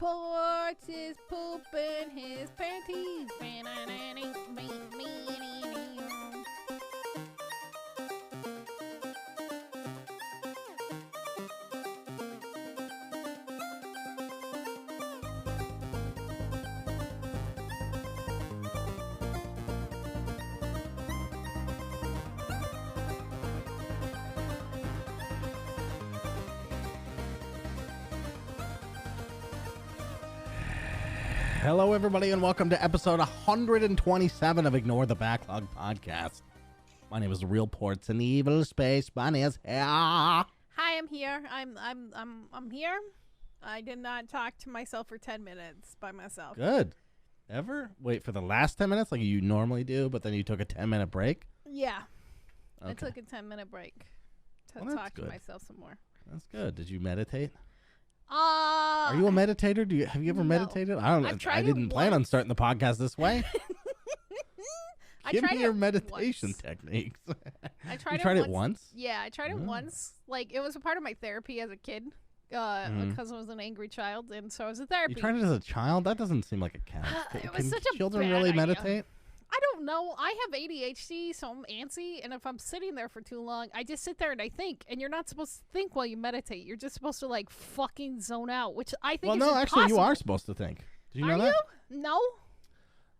Portz is pooping his panties. Hello, everybody, and welcome to episode 127 of Ignore the Backlog podcast. My name is The Real Portz, and the evil space bunny is here. Hi, I'm here. I'm here. I did not talk to myself for 10 minutes by myself. Good. Ever? Wait for the last 10 minutes like you normally do, but then you took a 10-minute break? Yeah. Okay. I took a 10-minute break to Well, talk to good. myself some more. That's good. Did you meditate? Are you a meditator? Have you ever no. meditated? I don't know. I've tried I it didn't plan on once. starting the podcast this way. Give me tried your it meditation once. techniques. I tried You it tried once. it once? Yeah, I tried it once. Like, it was a part of my therapy as a kid because I was an angry child, and so I was a therapy. You tried it as a child? That doesn't seem like it counts. It was Can such a children bad really idea. meditate? I don't know. I have ADHD, so I'm antsy, and if I'm sitting there for too long, I just sit there and I think, and you're not supposed to think while you meditate. You're just supposed to, like, fucking zone out, which I think Well, is no, actually, you impossible. are supposed to think. Did you know that? You? No.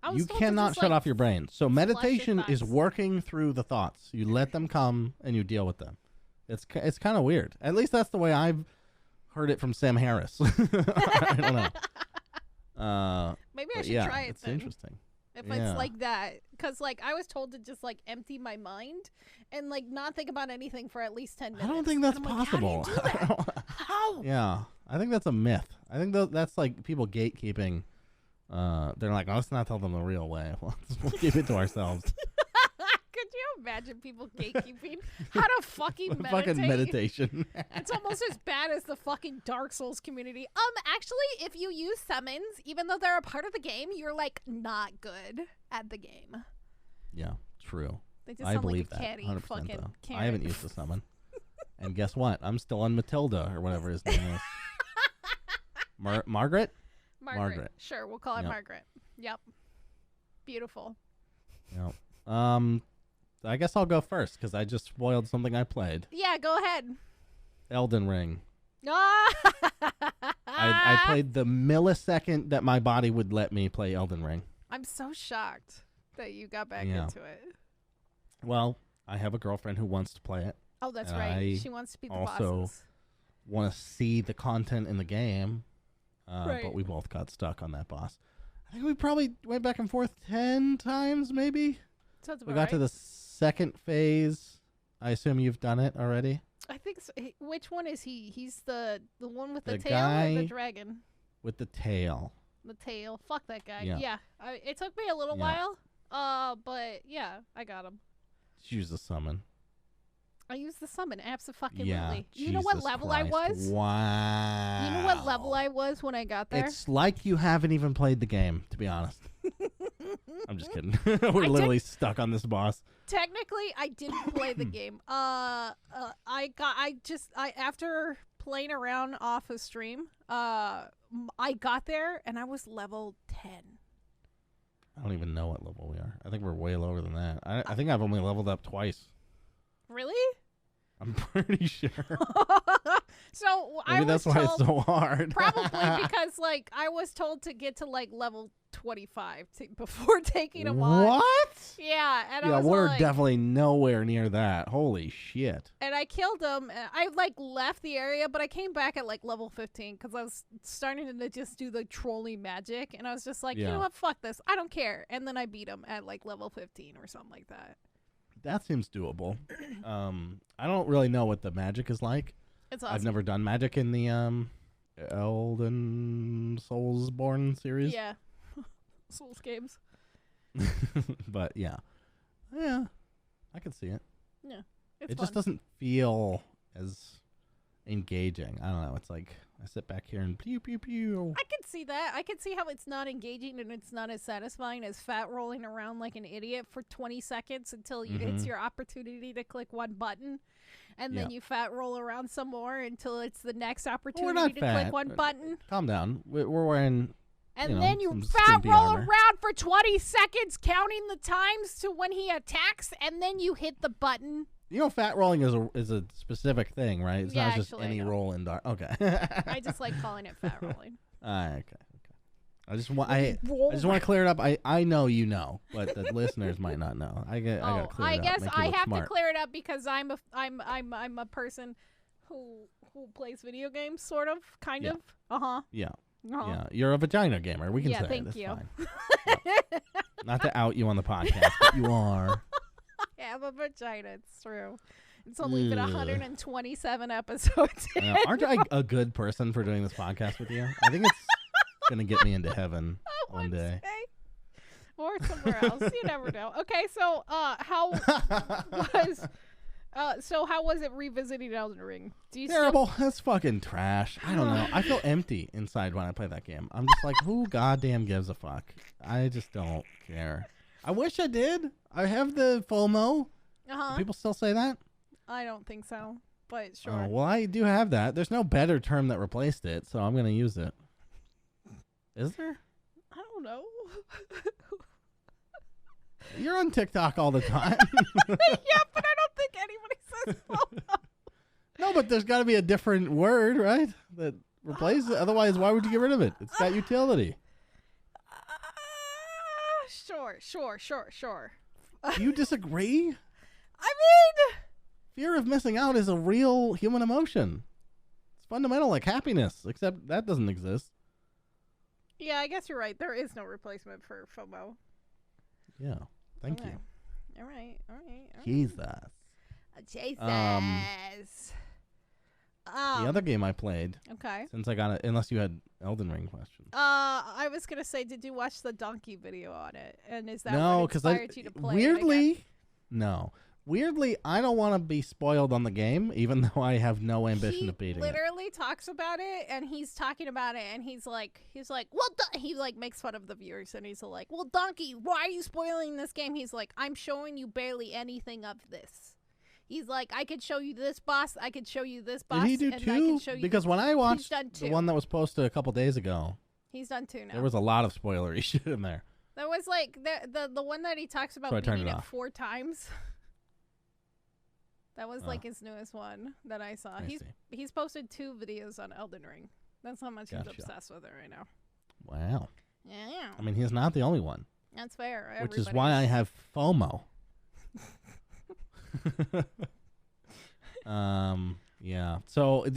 I was You told to cannot just, shut like, off your brain. So flush your meditation is thoughts. working through the thoughts. You let them come and you deal with them. It's kind of weird. At least that's the way I've heard it from Sam Harris. I don't know. Maybe I But should yeah, try it it's then. interesting. If Yeah. it's like that. Because, like, I was told to just, like, empty my mind and, like, not think about anything for at least 10 minutes. I don't think that's And I'm like, possible. how do you do that? How? Yeah, I think that's a myth. I think that's like people gatekeeping. They're like, oh, let's not tell them the real way. We'll keep it to ourselves. Could you imagine people gatekeeping? How to fucking meditate? Fucking meditation. It's almost as bad as the fucking Dark Souls community. Actually, if you use summons, even though they're a part of the game, you're, like, not good at the game. Yeah, true. They just I sound believe like a that. catty 100% fucking though. Karen. I haven't used the summon. And guess what? I'm still on Matilda or whatever his name is. Margaret? Margaret. Sure, we'll call it Yep. Margaret. Yep. Beautiful. Yep. I guess I'll go first because I just spoiled something I played. Yeah, go ahead. Elden Ring. I I played the millisecond that my body would let me play Elden Ring. I'm so shocked that you got back Yeah. into it. Well, I have a girlfriend who wants to play it. Oh, that's And right. I She wants to be the also bosses. Want to see the content in the game. Right. But we both got stuck on that boss. I think we probably went back and forth 10 times, maybe. Sounds about We got right. to the second phase. I assume you've done it already. I think so. Which one is he? He's the one with the, The tail or guy- the dragon? With the tail. The tail. Fuck that guy. Yeah. Yeah. It took me a little Yeah. while. But yeah, I got him. Use the summon. I used the summon. Absolutely. Yeah. You know what Jesus level I Christ. was? Wow. You know what level I was when I got there? It's like you haven't even played the game, to be honest. I'm just kidding. We're I literally stuck on this boss. Technically, I didn't play the game. After playing around off a stream, I got there and I was level 10. I don't even know what level we are. I think we're way lower than that. I think I've only leveled up twice. Really? I'm pretty sure. So I Maybe was that's why told, it's so hard. probably because like I was told to get to like level 25 before taking him on. What? Yeah, and Yeah, I was we're like, definitely nowhere near that. Holy shit. and I killed him. And I like left the area, but I came back at like level 15 because I was starting to just do the trolling magic, and I was just like, you Yeah. know what, fuck this, I don't care. And then I beat him at like level 15 or something like that. That seems doable. I don't really know what the magic is like. It's awesome. I've never done magic in the Elden Soulsborne series. Yeah, Souls games. But yeah. Yeah. I can see it. Yeah, it's It fun. just doesn't feel as engaging. I don't know. It's like I sit back here and pew pew pew. I can see that. I can see how it's not engaging and it's not as satisfying as fat rolling around like an idiot for 20 seconds until it's your opportunity to click one button. and then you fat roll around some more until it's the next opportunity not to fat. click one button. Calm down. We're wearing. And then you fat roll around for 20 seconds, counting the times to when he attacks, and then you hit the button. You know, fat rolling is a specific thing, right? It's not just any roll in dark. Okay. I just like calling it fat rolling. Okay. I just want to clear it up. I know you know, but the listeners might not know. I got to clear it up. I guess I have smart. to clear it up because I'm a person who plays video games, sort of, kind of. Yeah. Yeah, you're a vagina gamer. We can say thank that's you. Fine. Yep. Not to out you on the podcast, but you are. I have a vagina. It's true. It's only been 127 episodes. Aren't I a good person for doing this podcast with you? I think it's gonna get me into heaven one day. Or somewhere else. You never know. Okay, so how was it revisiting Elden Ring? Terrible. That's fucking trash. I don't know. I feel empty inside when I play that game. I'm just like, who goddamn gives a fuck? I just don't care. I wish I did. I have the FOMO. Do people still say that? I don't think so, but sure. Oh, well, I do have that. There's no better term that replaced it, so I'm going to use it. Is there? I don't know. You're on TikTok all the time. Yeah, but I don't think anybody says FOMO. No, but there's got to be a different word, right? That replaces it. Otherwise, why would you get rid of it? It's got utility. Sure. Do you disagree? I mean, fear of missing out is a real human emotion. It's fundamental, like happiness, except that doesn't exist. Yeah, I guess you're right. There is no replacement for FOMO. Yeah. Thank you. All right. Jesus. The other game I played. Okay. Since I got it, unless you had Elden Ring questions. I was gonna say, did you watch the donkey video on it? And is that what inspired you to play weirdly, it again? No. Weirdly, I don't want to be spoiled on the game, even though I have no ambition of beating it. He literally talks about it, and he's talking about it, and he's like, well, he like makes fun of the viewers, and he's like, well, Donkey, why are you spoiling this game? He's like, I'm showing you barely anything of this. He's like, I could show you this boss, I could show you this boss. Did he do and two? I could show you because when I watched the one that was posted a couple days ago, he's done two now. There was a lot of spoilery shit in there. There was like the one that he talks about beating it 4 times. That was like his newest one that I saw. He's posted 2 videos on Elden Ring. That's how much he's obsessed with it right now. Wow. Yeah. I mean, he's not the only one. That's fair. Which is why I have FOMO. Yeah. So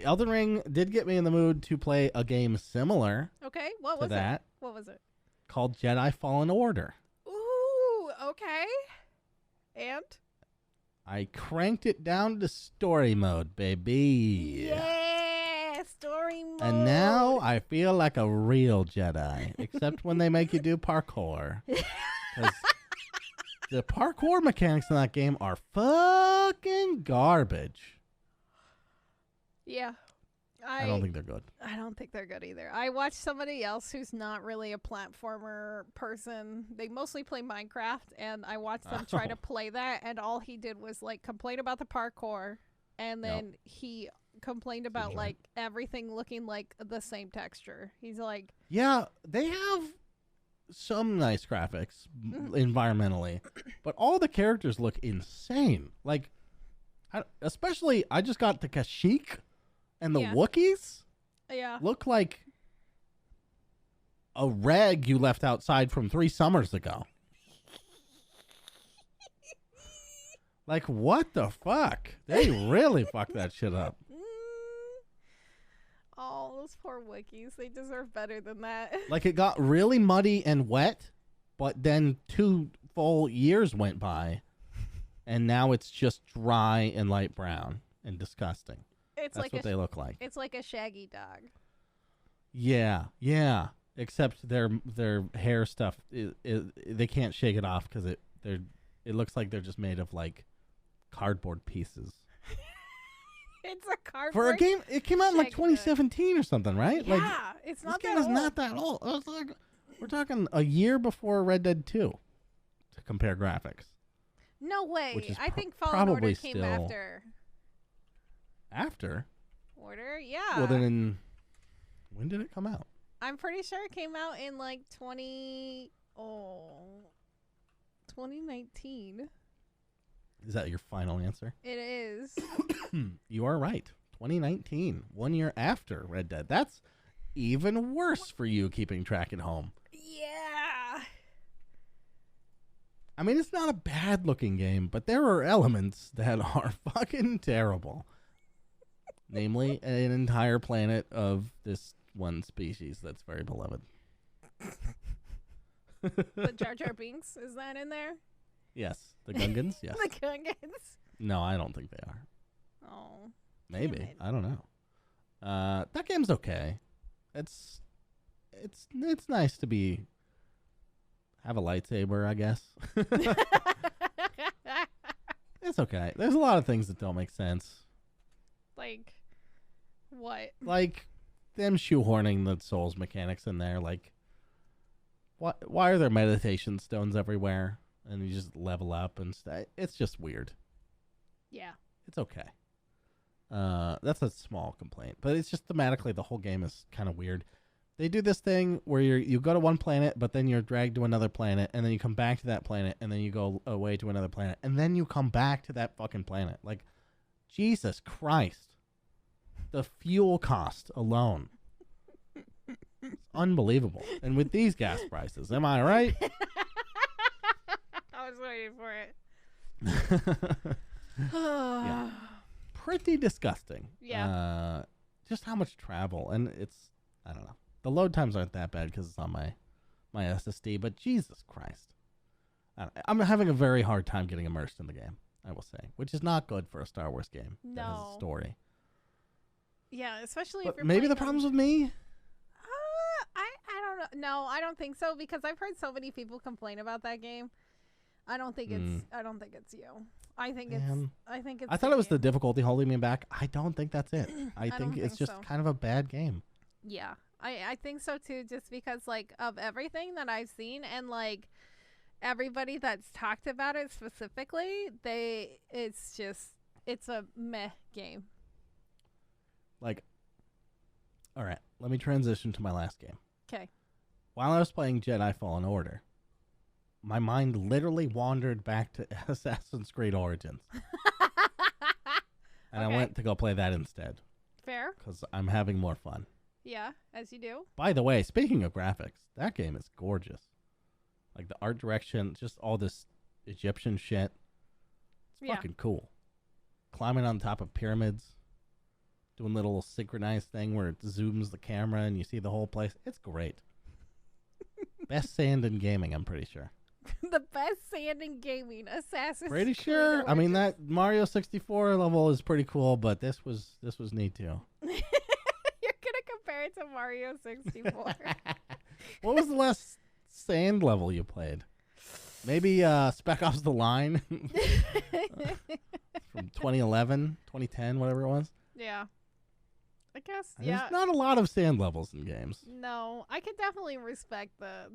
Elden Ring did get me in the mood to play a game similar. Okay. What was that. What was it? Called Jedi Fallen Order. Ooh. Okay. And? I cranked it down to story mode, baby. Yeah, story mode. And now I feel like a real Jedi, except when they make you do parkour. 'Cause the parkour mechanics in that game are fucking garbage. Yeah. I don't think they're good. I don't think they're good either. I watched somebody else who's not really a platformer person. They mostly play Minecraft, and I watched them try to play that, and all he did was like complain about the parkour, and then he complained about like everything looking like the same texture. He's like, yeah, they have some nice graphics environmentally, but all the characters look insane. Like, especially I just got the Kashyyyk. And the Wookiees look like a rag you left outside from 3 summers ago. Like, what the fuck? They really fucked that shit up. Oh, those poor Wookiees. They deserve better than that. Like, it got really muddy and wet, but then 2 full years went by, and now it's just dry and light brown and disgusting. That's like what they look like. It's like a shaggy dog. Yeah. Except their hair stuff, they can't shake it off because it looks like they're just made of like cardboard pieces. It's a cardboard. For a game, it came out in like 2017 or something, right? Yeah, like, it's not this that game old. is not that old. It's like, we're talking a year before Red Dead 2 to compare graphics. No way. Which is I think Fallen Order came still after. After? Order? Yeah. Well, then when did it come out? I'm pretty sure it came out in like 2019. Is that your final answer? It is. You are right. 2019, 1 year after Red Dead. That's even worse for you keeping track at home. Yeah. I mean, it's not a bad looking game, but there are elements that are fucking terrible. Namely, an entire planet of this one species that's very beloved. The Jar Jar Binks, is that in there? Yes. The Gungans? Yes. The Gungans? No, I don't think they are. Oh. Maybe. I don't know. That game's okay. It's nice to have a lightsaber, I guess. It's okay. There's a lot of things that don't make sense. Like what? Like them shoehorning the Souls mechanics in there. Like, why are there meditation stones everywhere? And you just level up and stuff. It's just weird. Yeah. It's okay. That's a small complaint, but it's just thematically the whole game is kind of weird. They do this thing where you go to one planet, but then you're dragged to another planet, and then you come back to that planet, and then you go away to another planet, and then you come back to that fucking planet. Like, Jesus Christ. The fuel cost alone. It's unbelievable. And with these gas prices, am I right? I was waiting for it. Yeah. Pretty disgusting. Yeah. Just how much travel. And I don't know. The load times aren't that bad because it's on my SSD, but Jesus Christ. I'm having a very hard time getting immersed in the game, I will say, which is not good for a Star Wars game that has a story. Yeah, especially but if you're maybe the problem's with me? I don't know. No, I don't think so, because I've heard so many people complain about that game. I don't think it's you. I think it's I thought it was the difficulty holding me back. I don't think that's it. I think it's just kind of a bad game. Yeah. I think so too, just because like of everything that I've seen and like everybody that's talked about it specifically, it's a meh game. Like, all right, let me transition to my last game. Okay. While I was playing Jedi Fallen Order, my mind literally wandered back to Assassin's Creed Origins. And I went to go play that instead. Fair. Because I'm having more fun. Yeah, as you do. By the way, speaking of graphics, that game is gorgeous. Like the art direction, just all this Egyptian shit. It's fucking cool. Climbing on top of pyramids. Doing a little synchronized thing where it zooms the camera and you see the whole place. It's great. Best sand in gaming, I'm pretty sure. The best sand in gaming, Assassin's Pretty Creed sure. Origins. I mean, that Mario 64 level is pretty cool, but this was neat too. You're gonna compare it to Mario 64. What was the last sand level you played? Maybe Spec Ops: The Line from 2011, 2010, whatever it was. Yeah. I guess, There's not a lot of sand levels in games. No, I can definitely respect the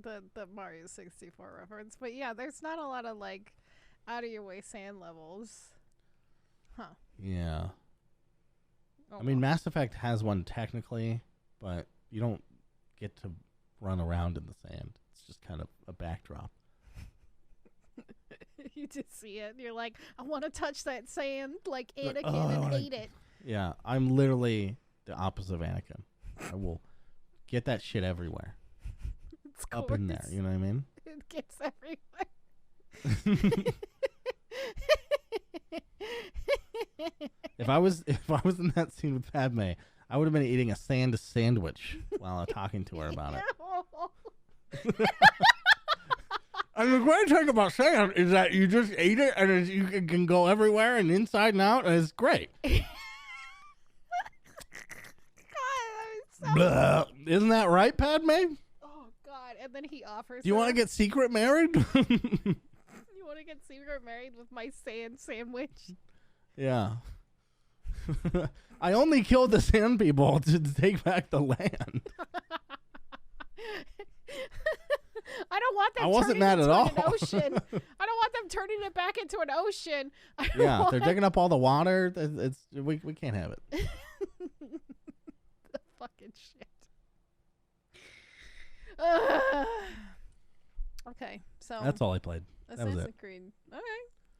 Mario 64 reference, but yeah, there's not a lot of like out of your way sand levels. Huh. Yeah. Oh, I mean, Mass Effect has one technically, but you don't get to run around in the sand. It's just kind of a backdrop. You just see it and you're like, I want to touch that sand like Anakin and hate it. Yeah, I'm literally the opposite of Anakin. I will get that shit everywhere. It's up in there, you know what I mean? It gets everywhere. If I was in that scene with Padme, I would have been eating a sand sandwich while I was talking to her about it. And the great thing about sand is that you just eat it and you can go everywhere and inside and out, and it's great. Blah. Isn't that right, Padme? Oh, God. And then he offers Do you want to get secret married? You want to get secret married with my sand sandwich? Yeah. I only killed the sand people to take back the land. I don't want them I wasn't turning mad into at all. an ocean. I don't want them turning turning it back into an ocean. Yeah, they're digging up all the water. We can't have it. The fucking shit. Okay, so That's all I played. That was Assassin's it. Creed. Okay.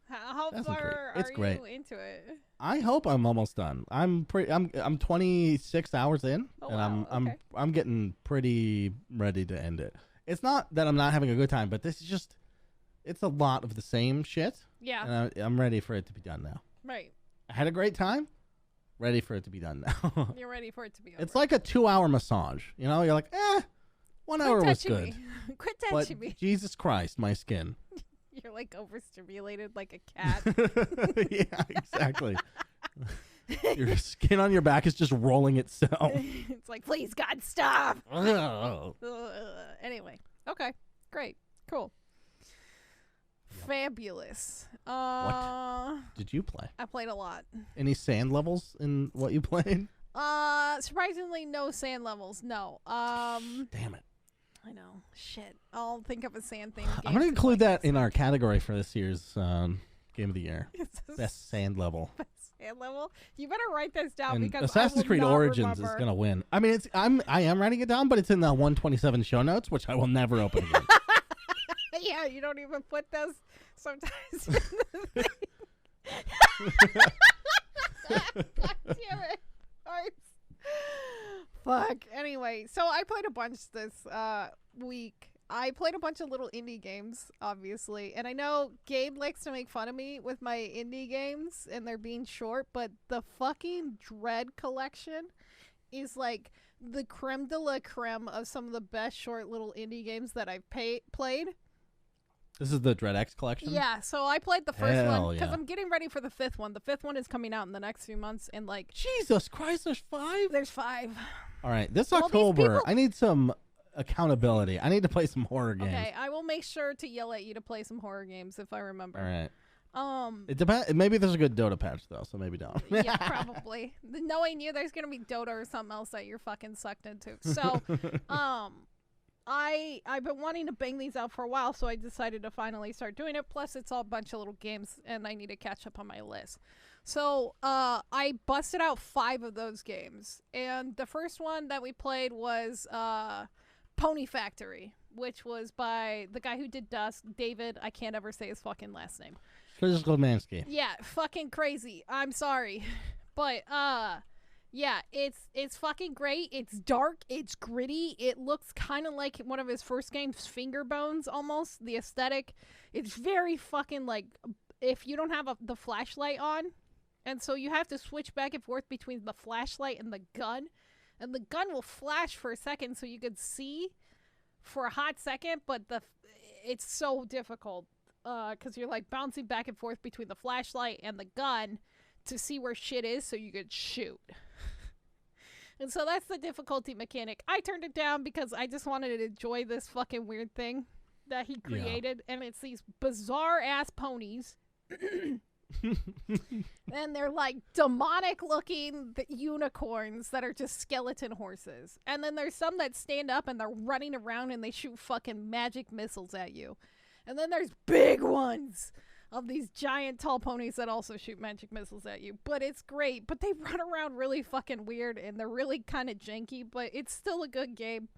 How Assassin's far Creed. are It's great. you into it? I hope I'm almost done. I'm 26 hours in, Oh, and wow. I'm getting pretty ready to end it. It's not that I'm not having a good time, but this is just it's a lot of the same shit. Yeah. And I'm ready for it to be done now. Right. I had a great time. Ready for it to be done now. You're ready for it to be over. It's like a 2-hour massage. You know, you're like, 1 hour Quit was touching good. me. Quit But touching me. Jesus Christ, my skin. You're like overstimulated like a cat. Yeah, exactly. Your skin on your back is just rolling itself. It's like, please, God, stop. Ugh. Anyway. Okay. Great. Cool. Fabulous. Did you play? I played a lot. Any sand levels in what you played? Surprisingly, no sand levels. No. Damn it. I know. Shit. I'll think of a sand thing. I'm going to include that in our category for this year's Game of the Year. Best Best sand level. sand level. You better write this down And because Assassin's I will Creed not Origins remember. is going to win. I mean, I am writing it down, but it's in the 127 show notes, which I will never open again. Yeah, you don't even put those sometimes. God damn it. Alright. Fuck. Anyway, so I played a bunch this week. I played a bunch of little indie games, obviously. And I know Gabe likes to make fun of me with my indie games and they're being short, but the fucking Dread collection is like the creme de la creme of some of the best short little indie games that I've played. This is the Dread X collection? Yeah, so I played the first Hell one because yeah. I'm getting ready for the fifth one. The fifth one is coming out in the next few months, and like Jesus Christ, there's 5? there's 5. All right, this Well, these October, people- I need some accountability. I need to play some horror games. Okay, I will make sure to yell at you to play some horror games if I remember. All right. Um, It depends. Maybe there's a good Dota patch though, so maybe don't. yeah, probably. Knowing you, there's gonna be Dota or something else that you're fucking sucked into. So, I've been wanting to bang these out for a while, so I decided to finally start doing it. Plus, it's all a bunch of little games, and I need to catch up on my list. So, I busted out 5 of those games, and the first one that we played was Pony Factory, which was by the guy who did Dusk, David. I can't ever say his fucking last name. Physical Mansky. Yeah, fucking crazy. I'm sorry. But yeah, it's fucking great. It's dark, it's gritty. It looks kind of like one of his first games, Finger Bones almost. The aesthetic. It's very fucking like if you don't have the flashlight on, and so you have to switch back and forth between the flashlight and the gun. And the gun will flash for a second so you could see for a hot second, but it's so difficult. Because you're like bouncing back and forth between the flashlight and the gun to see where shit is so you could shoot. And so that's the difficulty mechanic. I turned it down because I just wanted to enjoy this fucking weird thing that he created. Yeah. And it's these bizarre ass ponies. And they're like demonic looking unicorns that are just skeleton horses. And then there's some that stand up and they're running around and they shoot fucking magic missiles at you. And then there's big ones of these giant tall ponies that also shoot magic missiles at you. But it's great. But they run around really fucking weird and they're really kind of janky. But it's still a good game.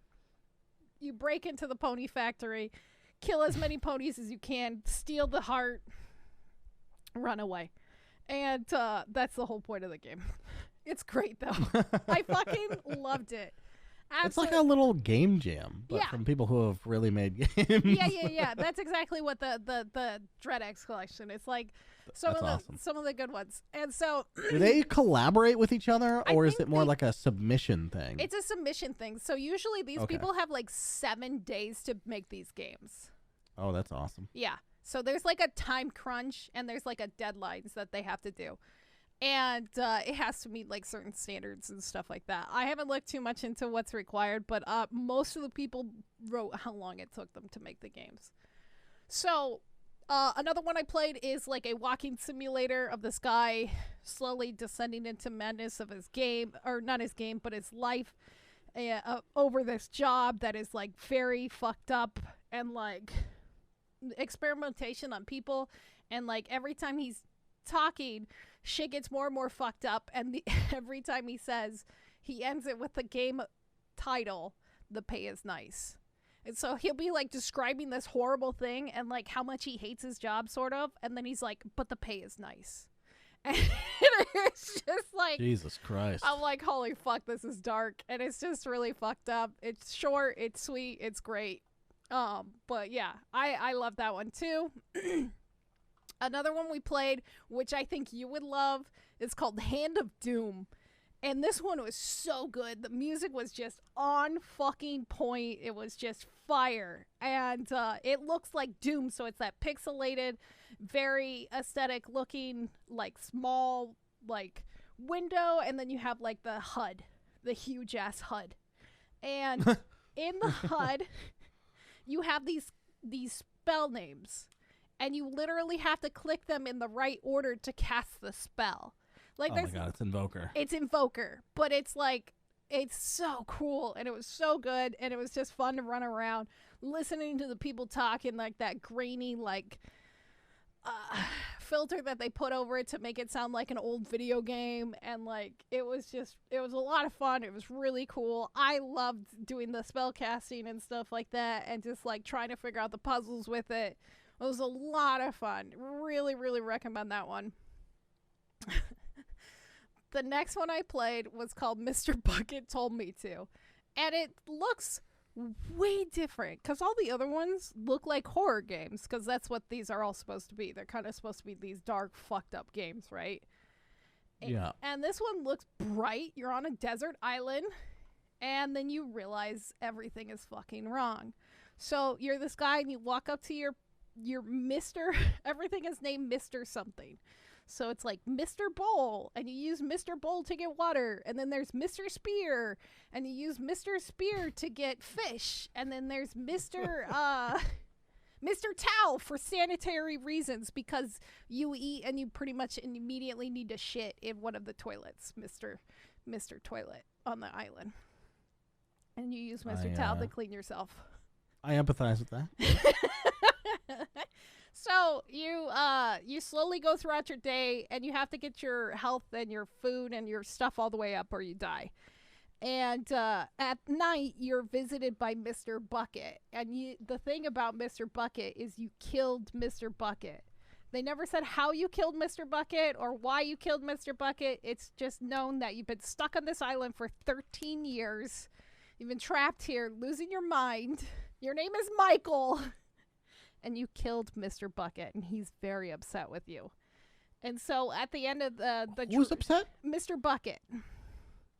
You break into the pony factory, kill as many ponies as you can, steal the heart, run away. And that's the whole point of the game. It's great, though. I fucking loved it. It's like a little game jam, but from people who have really made games. Yeah. That's exactly what the Dread X collection. It's like some of the good ones. And so do they collaborate with each other, or is it more like like a submission thing? It's a submission thing. So usually these people have like 7 days to make these games. Oh, that's awesome. Yeah. So there's like a time crunch and there's like a deadlines that they have to do. And it has to meet like certain standards and stuff like that. I haven't looked too much into what's required, but most of the people wrote how long it took them to make the games. So another one I played is like a walking simulator of this guy slowly descending into madness of his game, or not his game, but his life over this job that is like very fucked up and like experimentation on people. And like every time he's talking, shit gets more and more fucked up, and every time he ends it with the game title, "The pay is nice." And so he'll be like describing this horrible thing and like how much he hates his job, sort of, and then he's like, "But the pay is nice." And it's just like, Jesus Christ. I'm like, holy fuck, this is dark, and it's just really fucked up. It's short, it's sweet, it's great. But yeah, I love that one too. Another one we played, which I think you would love, is called Hand of Doom. And this one was so good. The music was just on fucking point. It was just fire. And it looks like Doom, so it's that pixelated, very aesthetic looking, like small, like window, and then you have like the HUD, the huge ass HUD. And in the HUD, you have these spell names. And you literally have to click them in the right order to cast the spell. Like, oh my god, it's Invoker. It's Invoker, but it's like, it's so cool, and it was so good, and it was just fun to run around listening to the people talk in like that grainy like filter that they put over it to make it sound like an old video game, and like it was a lot of fun. It was really cool. I loved doing the spell casting and stuff like that, and just like trying to figure out the puzzles with it. It was a lot of fun. Really, really recommend that one. The next one I played was called Mr. Bucket Told Me To. And it looks way different because all the other ones look like horror games, because that's what these are all supposed to be. They're kind of supposed to be these dark, fucked up games, right? Yeah. And this one looks bright. You're on a desert island, and then you realize everything is fucking wrong. So you're this guy, and you walk up to your Mr. Everything is named Mr. something. So it's like Mr. Bowl, and you use Mr. Bowl to get water. And then there's Mr. Spear, and you use Mr. Spear to get fish. And then there's Mr. Mr. Towel for sanitary reasons, because you eat and you pretty much immediately need to shit in one of the toilets, Mr. Toilet on the island. And you use Mr. Towel to clean yourself. I empathize with that. So you slowly go throughout your day, and you have to get your health and your food and your stuff all the way up or you die. And at night, you're visited by Mr. Bucket. And the thing about Mr. Bucket is you killed Mr. Bucket. They never said how you killed Mr. Bucket or why you killed Mr. Bucket. It's just known that you've been stuck on this island for 13 years. You've been trapped here, losing your mind. Your name is Michael. And you killed Mr. Bucket, and he's very upset with you. And so at the end of the who's upset? Mr. Bucket.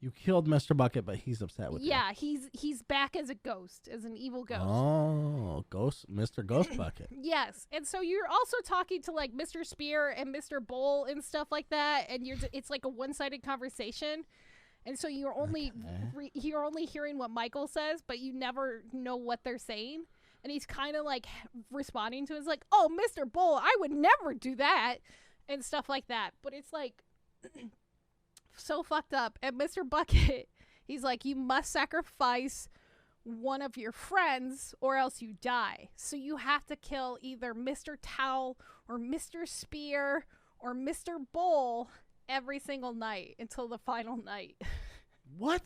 You killed Mr. Bucket, but he's upset with you. Yeah, he's back as a ghost, as an evil ghost. Oh, Mr. Ghost Bucket. Yes, and so you're also talking to like Mr. Spear and Mr. Bowl and stuff like that, and it's like a one-sided conversation. And so you're only you're only hearing what Michael says, but you never know what they're saying. And he's kind of like responding to it. It's like, oh, Mr. Bull, I would never do that. And stuff like that. But it's like so fucked up. And Mr. Bucket, he's like, you must sacrifice one of your friends or else you die. So you have to kill either Mr. Towel or Mr. Spear or Mr. Bull every single night until the final night. What?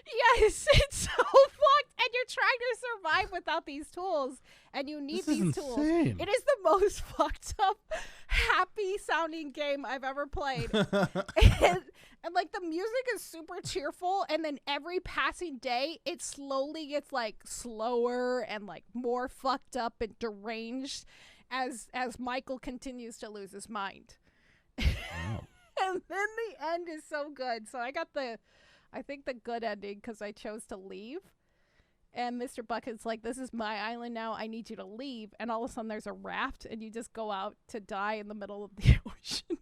Yes, it's so fucked, and you're trying to survive without these tools, and you need these tools. Insane. It is the most fucked up, happy sounding game I've ever played. and like the music is super cheerful, and then every passing day, it slowly gets like slower and like more fucked up and deranged as Michael continues to lose his mind. Wow. And then the end is so good. So I think the good ending, because I chose to leave. And Mr. Bucket's like, this is my island now. I need you to leave. And all of a sudden there's a raft, and you just go out to die in the middle of the ocean.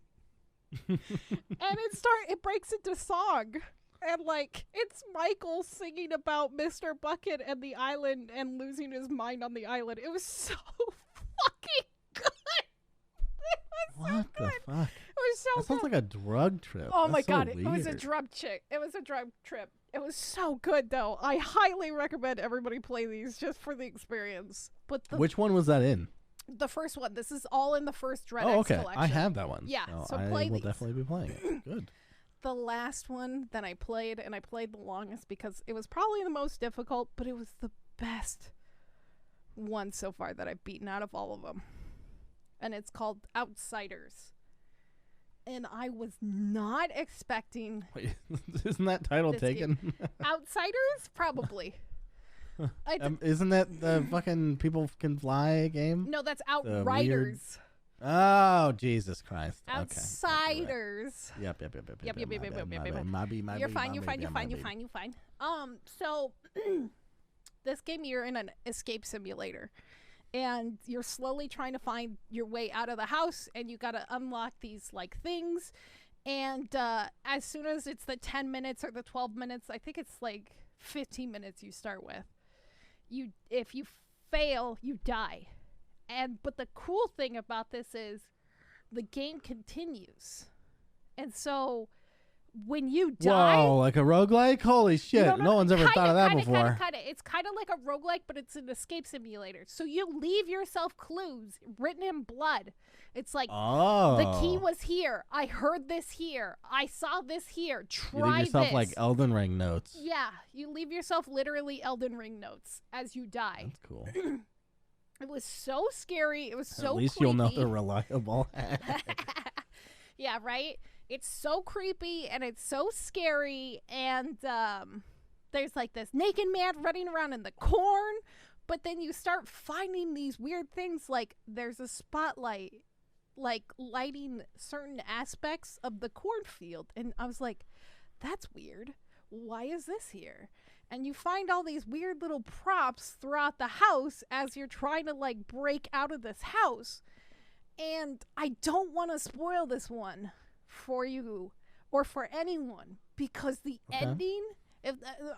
And it breaks into song. And like, it's Michael singing about Mr. Bucket and the island and losing his mind on the island. It was so fucking good. What the fuck? It was so That sounds like a drug trip. Oh That's my god, so it was a drug trip. It was so good though. I highly recommend everybody play these just for the experience. But which one was that in? The first one. This is all in the first Dread Oh, X okay. collection. I have that one. Yeah, so I play will these. definitely be playing it. Good. The last one that I played, and I played the longest because it was probably the most difficult, but it was the best one so far that I've beaten out of all of them. And it's called Outsiders. And I was not expecting... Wait, isn't that title taken? Outsiders? Probably. Isn't that the fucking People Can Fly game? No, that's Outriders. Oh, Jesus Christ. Outsiders. Okay. Yep. Yep. My You're fine. So this game, you're in an escape simulator. And you're slowly trying to find your way out of the house, and you got to unlock these like things. And as soon as it's the 10 minutes or the 12 minutes, I think it's like 15 minutes you start with. If you fail, you die. But the cool thing about this is the game continues. And so when you die... Whoa, like a roguelike? Holy shit. No one's ever thought of that before. It's kind of like a roguelike, but it's an escape simulator. So you leave yourself clues written in blood. It's like, the key was here. I heard this here. I saw this here. Try this. You leave yourself like Elden Ring notes. Yeah, you leave yourself literally Elden Ring notes as you die. That's cool. It was so scary. It was so creepy. At least you'll know they're reliable. Yeah, right? It's so creepy and it's so scary. And there's like this naked man running around in the corn. But then you start finding these weird things, like there's a spotlight like lighting certain aspects of the cornfield. And I was like, that's weird. Why is this here? And you find all these weird little props throughout the house as you're trying to like break out of this house. And I don't want to spoil this one for you or for anyone, because the ending,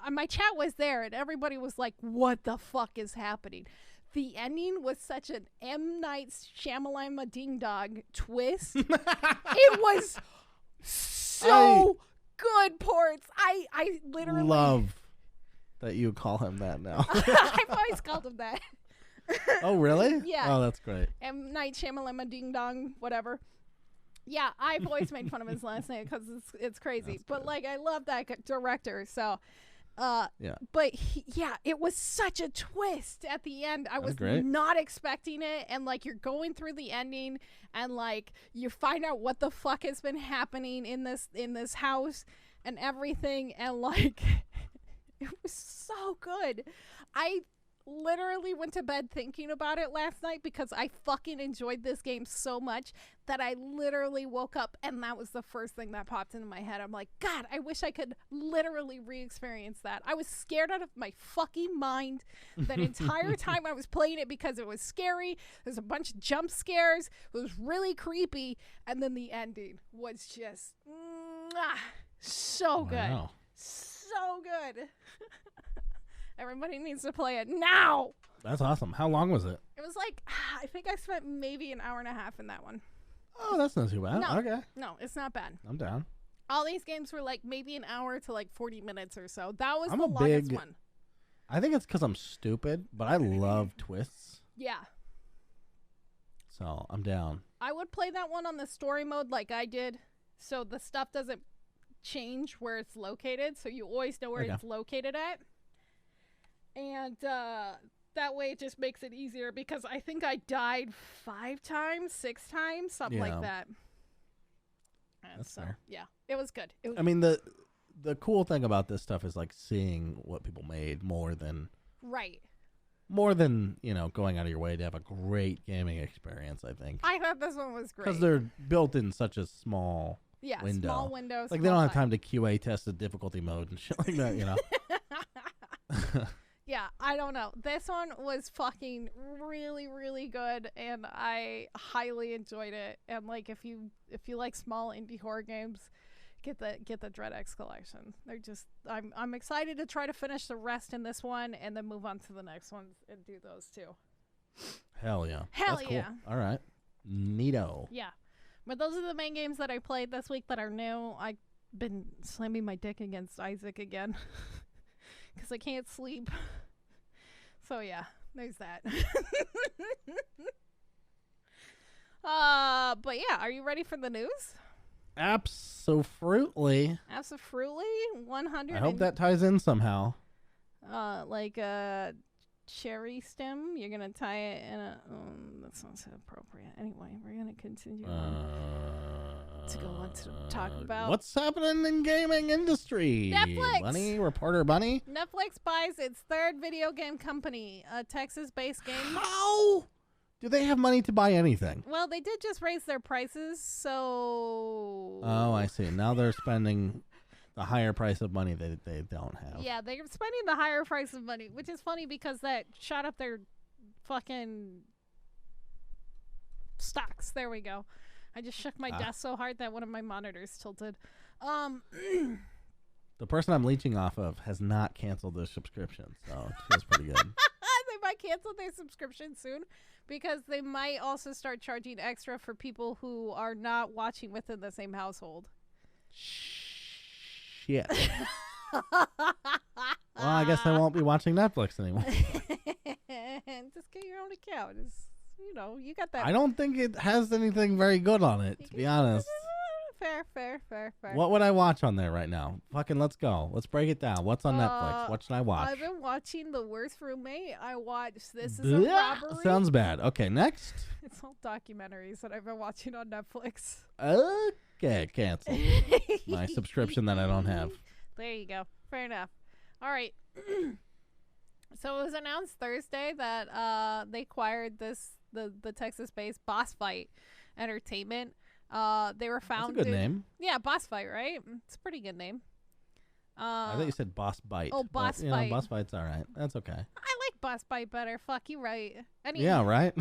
my chat was there and everybody was like, what the fuck is happening? The ending was such an M. Night Shyamalan Ding Dong twist. It was so good, Portz. I literally love that you call him that now. I've always called him that. Oh, really? Yeah. Oh, that's great. M. Night Shyamalan Ding Dong, whatever. Yeah, I've always made fun of his last name because it's crazy. That's but good. like, I love that director. So, Yeah. But it was such a twist at the end. I was great. not expecting it. And like, you're going through the ending and like, you find out what the fuck has been happening in this house and everything. And like, it was so good. I literally went to bed thinking about it last night because I fucking enjoyed this game so much that I literally woke up and that was the first thing that popped into my head. I'm like, God, I wish I could literally re-experience that. I was scared out of my fucking mind that entire time I was playing it because it was scary. There's a bunch of jump scares. It was really creepy. And then the ending was just so good. Wow. So good. Everybody needs to play it now. That's awesome. How long was it? It was like, I think I spent maybe an hour and a half in that one. Oh, that's not too bad. No. Okay. No, it's not bad. I'm down. All these games were like maybe an hour to like 40 minutes or so. That was I'm the a longest big- one. I think it's because I'm stupid, but I love twists. Yeah. So I'm down. I would play that one on the story mode like I did. So the stuff doesn't change where it's located. So you always know where it's located at. And that way it just makes it easier because I think I died 5 times, 6 times, something like that. And That's so, fair. yeah, it was good. It was I mean, the cool thing about this stuff is like seeing what people made more than going out of your way to have a great gaming experience. I think I thought this one was great because they're built in such a small window. Small windows. Like they don't have time to QA test the difficulty mode and shit like that. You know. Yeah, I don't know. This one was fucking really, really good, and I highly enjoyed it. And like, if you like small indie horror games, get the Dread X collection. They're just I'm excited to try to finish the rest in this one, and then move on to the next ones and do those too. Hell yeah! Hell That's cool. yeah! All right, neato. Yeah, but those are the main games that I played this week that are new. I've been slamming my dick against Isaac again. Because I can't sleep. So yeah, there's that. But yeah, are you ready for the news? Absolutely. Absolutely. 100. I hope that ties in somehow. Like a cherry stem. You're gonna tie it in a. That sounds appropriate. Anyway, we're gonna continue on to go on to talk about what's happening in gaming industry. Netflix. Bunny, reporter Bunny. Netflix buys its third video game company, a Texas-based game. How do they have money to buy anything? Well, they did just raise their prices, so. Oh, I see. Now they're spending the higher price of money that they don't have. Yeah, they're spending the higher price of money, which is funny because that shot up their fucking stocks. There we go. I just shook my desk so hard that one of my monitors tilted. The person I'm leeching off of has not canceled their subscription, so it feels pretty good. They might cancel their subscription soon because they might also start charging extra for people who are not watching within the same household. Shit. Well, I guess I won't be watching Netflix anymore. Just get your own account. You got that. I don't think it has anything very good on it, to be honest. Fair. What would I watch on there right now? Fucking let's go. Let's break it down. What's on Netflix? What should I watch? I've been watching The Worst Roommate. I watched This Is a Robbery. Sounds bad. Okay, next. It's all documentaries that I've been watching on Netflix. Okay, cancel my subscription that I don't have. There you go. Fair enough. All right. So it was announced Thursday that they acquired the Texas-based Boss Fight Entertainment. They were founded. That's a good name. Yeah, Boss Fight, right? It's a pretty good name. I thought you said Boss Bite. Oh, Boss Fight. Boss Fight's all right. That's okay. I like Boss Fight better. Fuck, you right. Yeah, right?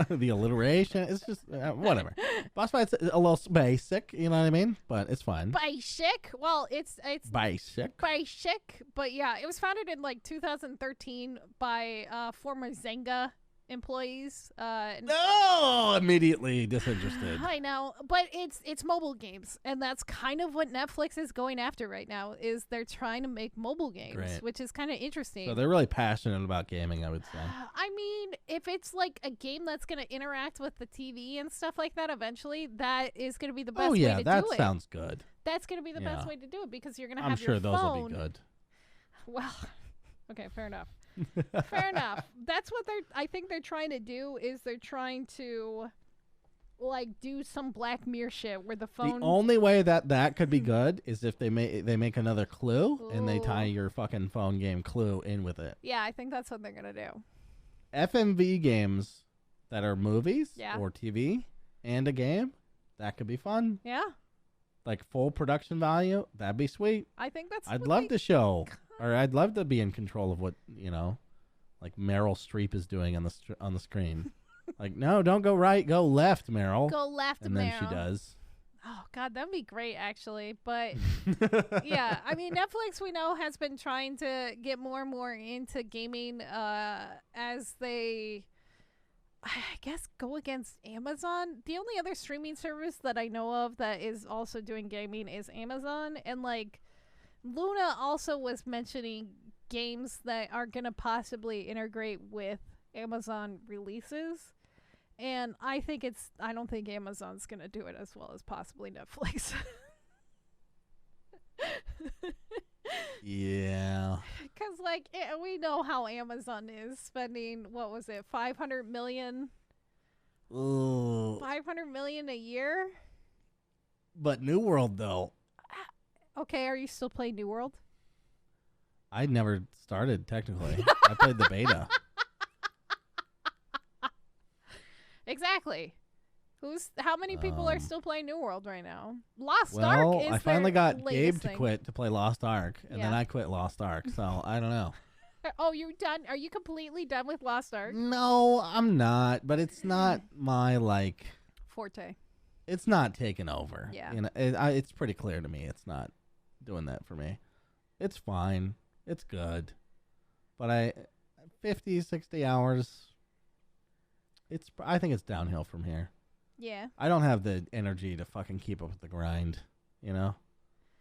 The alliteration. It's just, whatever. Boss Fight's a little basic, you know what I mean? But it's fine. Basic? Well, it's Basic. Basic. But yeah, it was founded in like 2013 by former Zynga employees. No, immediately disinterested. I know, but it's mobile games, and that's kind of what Netflix is going after right now. Is they're trying to make mobile games, Great. which is kind of interesting. So they're really passionate about gaming, I would say. I mean, if it's like a game that's going to interact with the TV and stuff like that, eventually, that is going to be the best way to do it. that sounds good. That's going to be the best way to do it because you're going to I'm have sure your those phone. will be good. Well, okay, fair enough. Fair enough. That's what I think they're trying to do is they're trying to like do some Black Mirror shit where the phone. The only way that could be good is if they make another Clue and they tie your fucking phone game Clue in with it. Yeah, I think that's what they're gonna do. FMV games that are movies Yeah. or TV and a game, that could be fun. Yeah, Like full production value, that'd be sweet. I think that's. I'd what love to show, or I'd love to be in control of what like Meryl Streep is doing on the screen. Like, no, don't go right, go left, Meryl. Go left, and then Meryl. she does. Oh God, that'd be great, actually. But yeah, I mean, Netflix we know has been trying to get more and more into gaming as they, I guess, go against Amazon. The only other streaming service that I know of that is also doing gaming is Amazon, and like Luna also was mentioning games that are gonna possibly integrate with Amazon releases. And I don't think Amazon's going to do it as well as possibly Netflix. Yeah. Because, we know how Amazon is spending, what was it, $500 million? Ooh. $500 million a year? But New World, though. Okay, are you still playing New World? I never started, technically. I played the beta. Exactly. How many people are still playing New World right now? Lost Ark is I finally got Gabe thing. to quit to play Lost Ark, and then I quit Lost Ark, so I don't know. Oh, you're done? Are you completely done with Lost Ark? No, I'm not, but it's not my, forte. It's not taking over. Yeah. It's pretty clear to me it's not doing that for me. It's fine. It's good. But 50, 60 hours... I think it's downhill from here. Yeah. I don't have the energy to fucking keep up with the grind,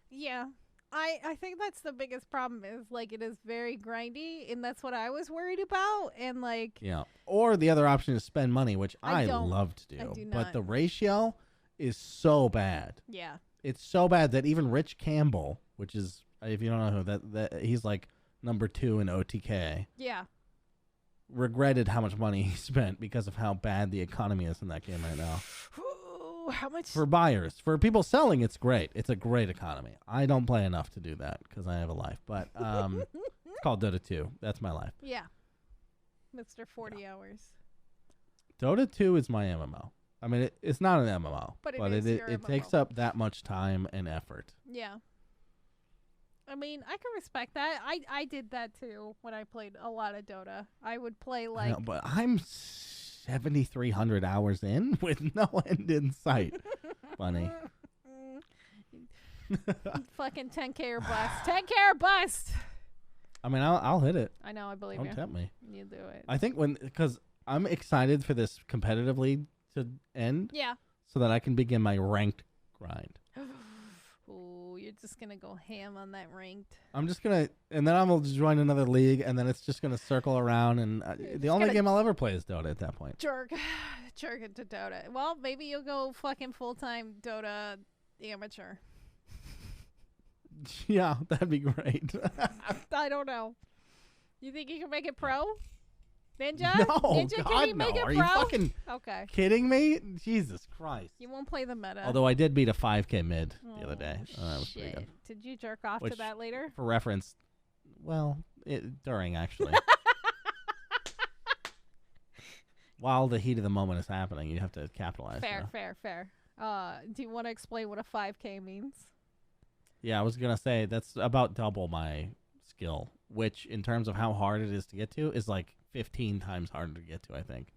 Yeah. I think that's the biggest problem is like it is very grindy, and that's what I was worried about. And like, Yeah. Or the other option is spend money, which I don't. love to do. I do But not. the ratio is so bad. yeah, It's so bad that even Rich Campbell, which is, if you don't know who that he's like number 2 in OTK, yeah. regretted how much money he spent because of how bad the economy is in that game right now. Ooh, how much? For buyers, for people selling, it's great. It's a great economy. I don't play enough to do that because I have a life. But it's called Dota 2. That's my life. Yeah, Mr. 40 hours. Dota 2 is my MMO. I mean, it's not an MMO, But but it is your it MMO. takes up that much time and effort. Yeah. I mean, I can respect that. I did that too when I played a lot of Dota. I would play I like know, but I'm 7,300 hours in with no end in sight. Funny. fucking 10K or bust. 10K or bust. I mean, I'll hit it. I know, I believe Don't you. tempt me. You do it. I think because I'm excited for this competitive league to end Yeah. so that I can begin my ranked grind. Ooh, you're just gonna go ham on that ranked. I'm just going to, and then I'm going to join another league, and then it's just going to circle around, and the just only gonna- game I'll ever play is Dota at that point. Jerk into Dota. Well, maybe you'll go fucking full-time Dota amateur. Yeah, that'd be great. I don't know. You think you can make it pro? Ninja? No, Ninja, can God, you make no. it Are pro? you fucking Okay. kidding me? Jesus Christ. You won't play the meta. Although I did beat a 5K mid the other Oh, day. That was pretty shit. good. Did you jerk off Which- to that later? For reference, well, during actually. While the heat of the moment is happening, you have to capitalize. Fair, You know? fair. Do you want to explain what a 5K means? Yeah, I was going to say that's about double my skill, which in terms of how hard it is to get to is like 15 times harder to get to, I think.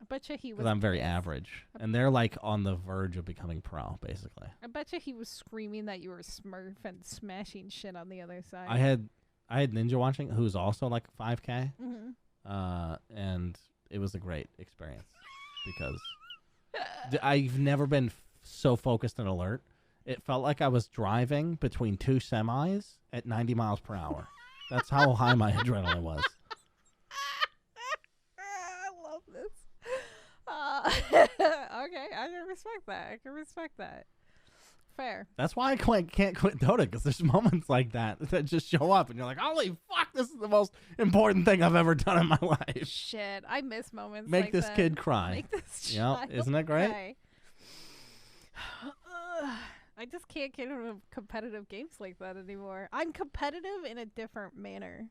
I bet you he was. Because I'm very pissed. average. And they're like on the verge of becoming pro, basically. I bet you he was screaming that you were Smurf and smashing shit on the other side. I had Ninja watching, who's also like 5K. Mm-hmm. And it was a great experience because I've never been so focused and alert. It felt like I was driving between 2 semis at 90 miles per hour. That's how high my adrenaline was. I love this. Okay, I can respect that. Fair. That's why I can't quit Dota, because there's moments like that just show up and you're like, holy fuck, this is the most important thing I've ever done in my life. Shit, I miss moments Make like this that. kid cry. Make this Yep, child isn't that great? cry. I just can't get into competitive games like that anymore. I'm competitive in a different manner.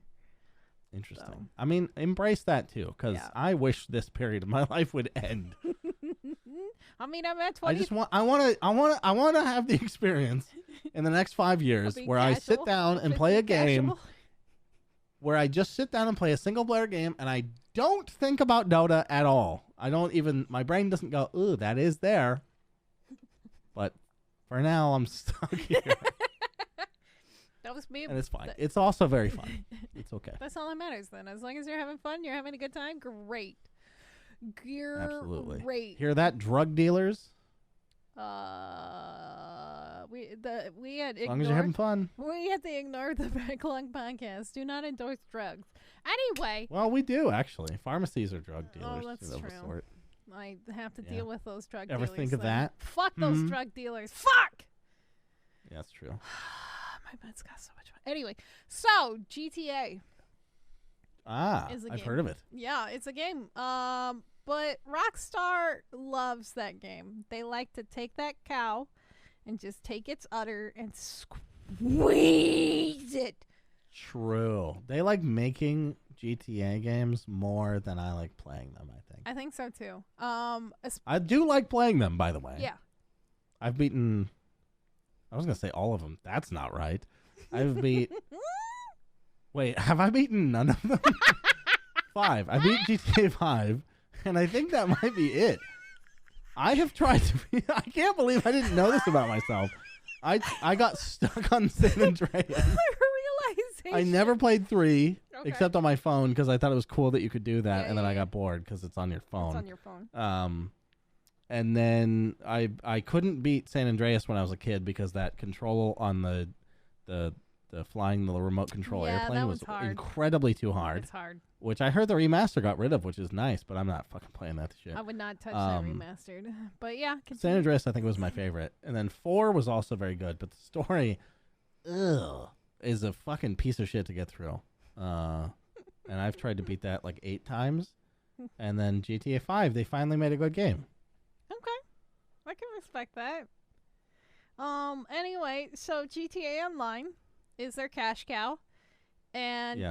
Interesting. So. I mean, embrace that too, because Yeah. I wish this period of my life would end. I mean, I'm at 20. I want to have the experience in the next 5 years I'll be where I sit casual. down and I'll play a be game casual. where I just sit down and play a single player game and I don't think about Dota at all. I don't even, my brain doesn't go, ooh, that is there. But for now, I'm stuck here. That was me. And it's fine. It's also very fun. It's okay. That's all that matters then. As long as you're having fun, you're having a good time, great. Absolutely. Great. Hear that, drug dealers? We had As long as you're having fun. we had to ignore the Backlog podcast. Do not endorse drugs. Anyway, Well, we do, actually. Pharmacies are drug dealers. that's of a true. sort. I have to Yeah. deal with those drug Ever dealers. think of then. that? Fuck those Mhm. drug dealers. Fuck. Yeah, that's true. My bed's got so much fun. Anyway, so GTA. Is a I've game. heard of it. Yeah, it's a game. But Rockstar loves that game. They like to take that cow and just take its udder and squeeze it. True. They like making GTA games more than I like playing them, I think. I think so too. I do like playing them, by the way. Yeah. I've beaten, I was going to say all of them. That's not right. I've beat, wait, have I beaten none of them? 5. I beat GTA 5, and I think that might be it. I have tried to be, I can't believe I didn't know this about myself. I got stuck on San Andreas. Realization. I never played 3, Okay. except on my phone, because I thought it was cool that you could do that, Yeah, and then yeah, I yeah. got bored because it's on your phone. It's on your phone. And then I couldn't beat San Andreas when I was a kid because that control on the the flying the remote control airplane was hard. incredibly too hard. It's hard. Which I heard the remaster got rid of, which is nice, but I'm not fucking playing that shit. I would not touch that remastered. But yeah, San Andreas I think was my favorite, and then 4 was also very good, but the story, is a fucking piece of shit to get through. And I've tried to beat that like 8 times, and then GTA 5 they finally made a good game. Okay, I can respect that. Anyway, so GTA Online is their cash cow, and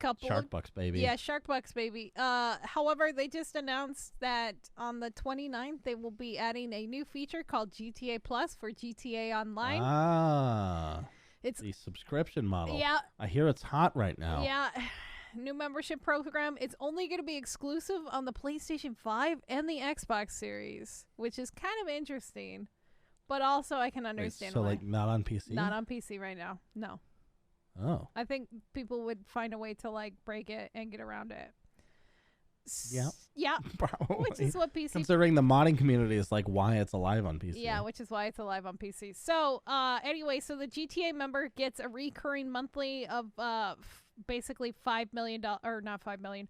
Sharkbucks, baby. Yeah, Sharkbucks, baby. However, they just announced that on the 29th they will be adding a new feature called GTA Plus for GTA Online. It's the subscription model. Yeah. I hear it's hot right now. Yeah. New membership program. It's only going to be exclusive on the PlayStation 5 and the Xbox Series, which is kind of interesting. But also I can understand why. So, why. like, not on PC? Not on PC right now. No. Oh. I think people would find a way to, like, break it and get around it. Yeah. Yeah. Probably. Which is what PC... Considering the modding community is, like, why it's alive on PC. Yeah, which is why it's alive on PC. So, anyway, so the GTA member gets a recurring monthly of, basically $5 million... Or not $5 million...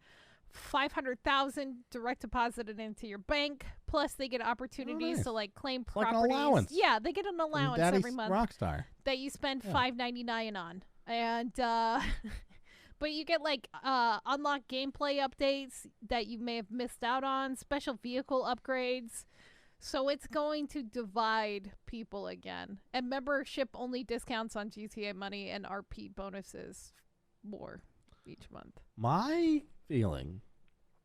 $500,000 direct deposited into your bank. Plus, they get opportunities to like claim properties. Like an allowance. Yeah, they get an allowance every month. Rockstar. That you spend $5.99 on, and but you get like unlocked gameplay updates that you may have missed out on, special vehicle upgrades. So it's going to divide people again, and membership only discounts on GTA money and RP bonuses more each month. My feeling,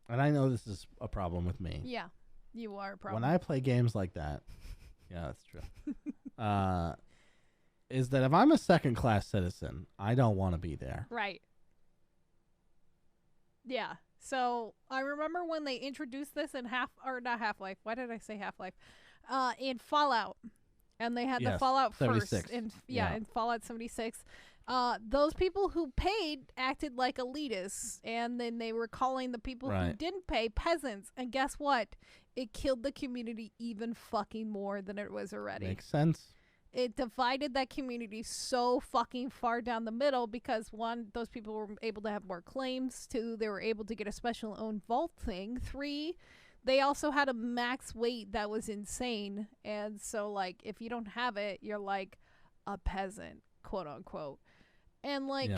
and I know this is a problem with me. Yeah, you are a problem. When I play games like that, yeah, that's true. Is that if I'm a second-class citizen, I don't want to be there. Right. Yeah. So I remember when they introduced this in not Half-Life. Why did I say Half-Life? In Fallout, and they had the Fallout 76. First. In Fallout 76. Those people who paid acted like elitists, and then they were calling the people who didn't pay peasants. And guess what? It killed the community even fucking more than it was already. Makes sense. It divided that community so fucking far down the middle because, one, those people were able to have more claims. 2, they were able to get a special owned vault thing. 3, they also had a max weight that was insane. And so, like, if you don't have it, you're like a peasant, quote unquote. And like,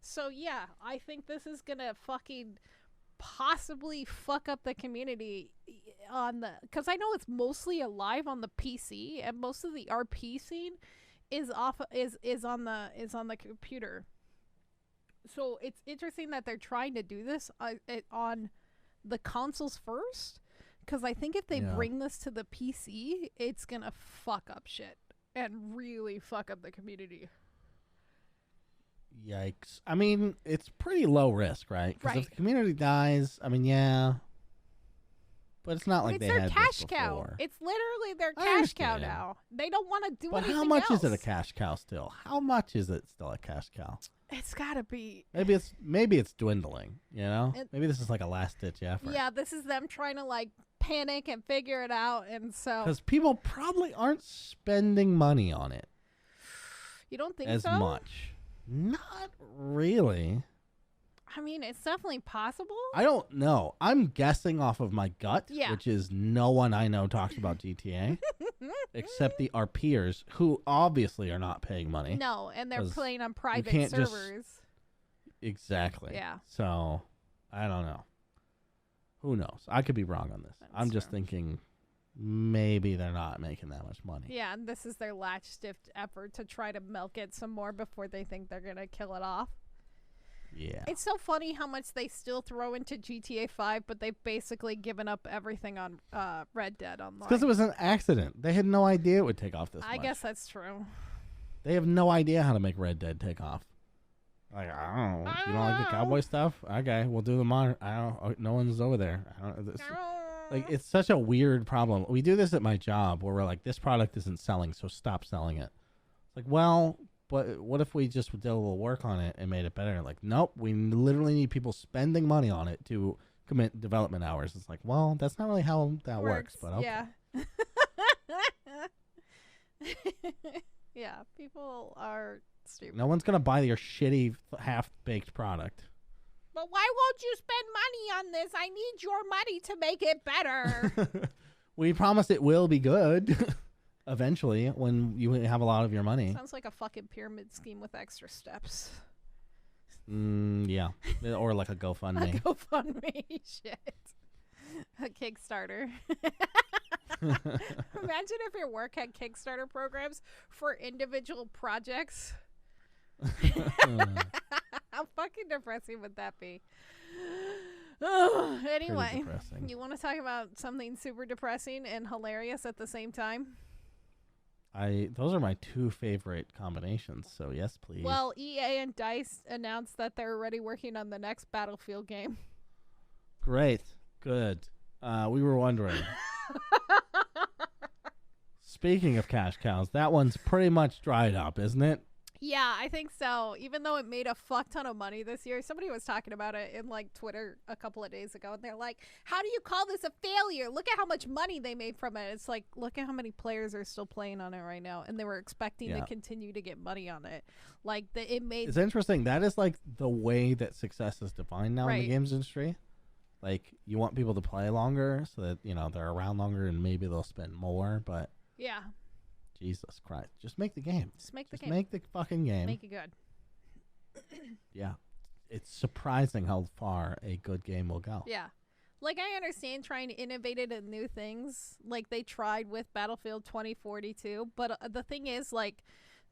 so yeah, I think this is gonna fucking possibly fuck up the community on the, because I know it's mostly alive on the PC, and most of the RP scene is on the computer. So it's interesting that they're trying to do this on the consoles first, because I think if they bring this to the PC, it's gonna fuck up shit and really fuck up the community. Yikes. I mean, it's pretty low risk, right? Because if the community dies, I mean, yeah. But it's not like they had this before. It's their cash cow. It's literally their cash cow now. They don't want to do anything else. But how much is it a cash cow still? How much is it still a cash cow? It's gotta be. Maybe it's dwindling, you know? Maybe this is like a last-ditch effort. Yeah, this is them trying to, like, panic and figure it out, and so... Because people probably aren't spending money on it. You don't think so? As much. Not really. I mean, it's definitely possible. I don't know. I'm guessing off of my gut, yeah. which is no one I know talks about GTA, except the RPers, who obviously are not paying money. No, and they're playing on private servers. Exactly. Yeah. So, I don't know. Who knows? I could be wrong on this. I'm just thinking maybe they're not making that much money. Yeah, and this is their latch-stiffed effort to try to milk it some more before they think they're going to kill it off. Yeah. It's so funny how much they still throw into GTA 5, but they've basically given up everything on Red Dead Online. Because it was an accident. They had no idea it would take off this much. I guess that's true. They have no idea how to make Red Dead take off. Like, I don't know. You don't like the cowboy stuff? Okay, we'll do the modern. I don't. No one's over there. Like, it's such a weird problem. We do this at my job where we're like, this product isn't selling, so stop selling it. It's like, well, but what if we just did a little work on it and made it better? Like, nope, we literally need people spending money on it to commit development hours. It's like, well, that's not really how that works, but okay. Yeah. Yeah, people are stupid. No one's gonna buy your shitty half-baked product. But why won't you spend money on this? I need your money to make it better. We promise it will be good eventually when you have a lot of your money. Sounds like a fucking pyramid scheme with extra steps. Yeah. Or like a A GoFundMe. GoFundMe shit. A Kickstarter. Imagine if your work had Kickstarter programs for individual projects. How fucking depressing would that be? Anyway, you want to talk about something super depressing and hilarious at the same time? Those are my two favorite combinations, so yes, please. Well, EA and DICE announced that they're already working on the next Battlefield game. Great. Good. We were wondering. Speaking of cash cows, that one's pretty much dried up, isn't it? Yeah, I think so. Even though it made a fuck ton of money this year, somebody was talking about it in like Twitter a couple of days ago, and they're like, "How do you call this a failure? Look at how much money they made from it." It's like, look at how many players are still playing on it right now, and they were expecting to continue to get money on it. Like it made. It's interesting. That is like the way that success is defined now in the games industry. Like you want people to play longer so that they're around longer and maybe they'll spend more. But yeah. Jesus Christ. Just make the game. Just make the game. Make the fucking game. Make it good. Yeah. It's surprising how far a good game will go. Yeah. Like, I understand trying to innovate it in new things. Like, they tried with Battlefield 2042. But the thing is, like,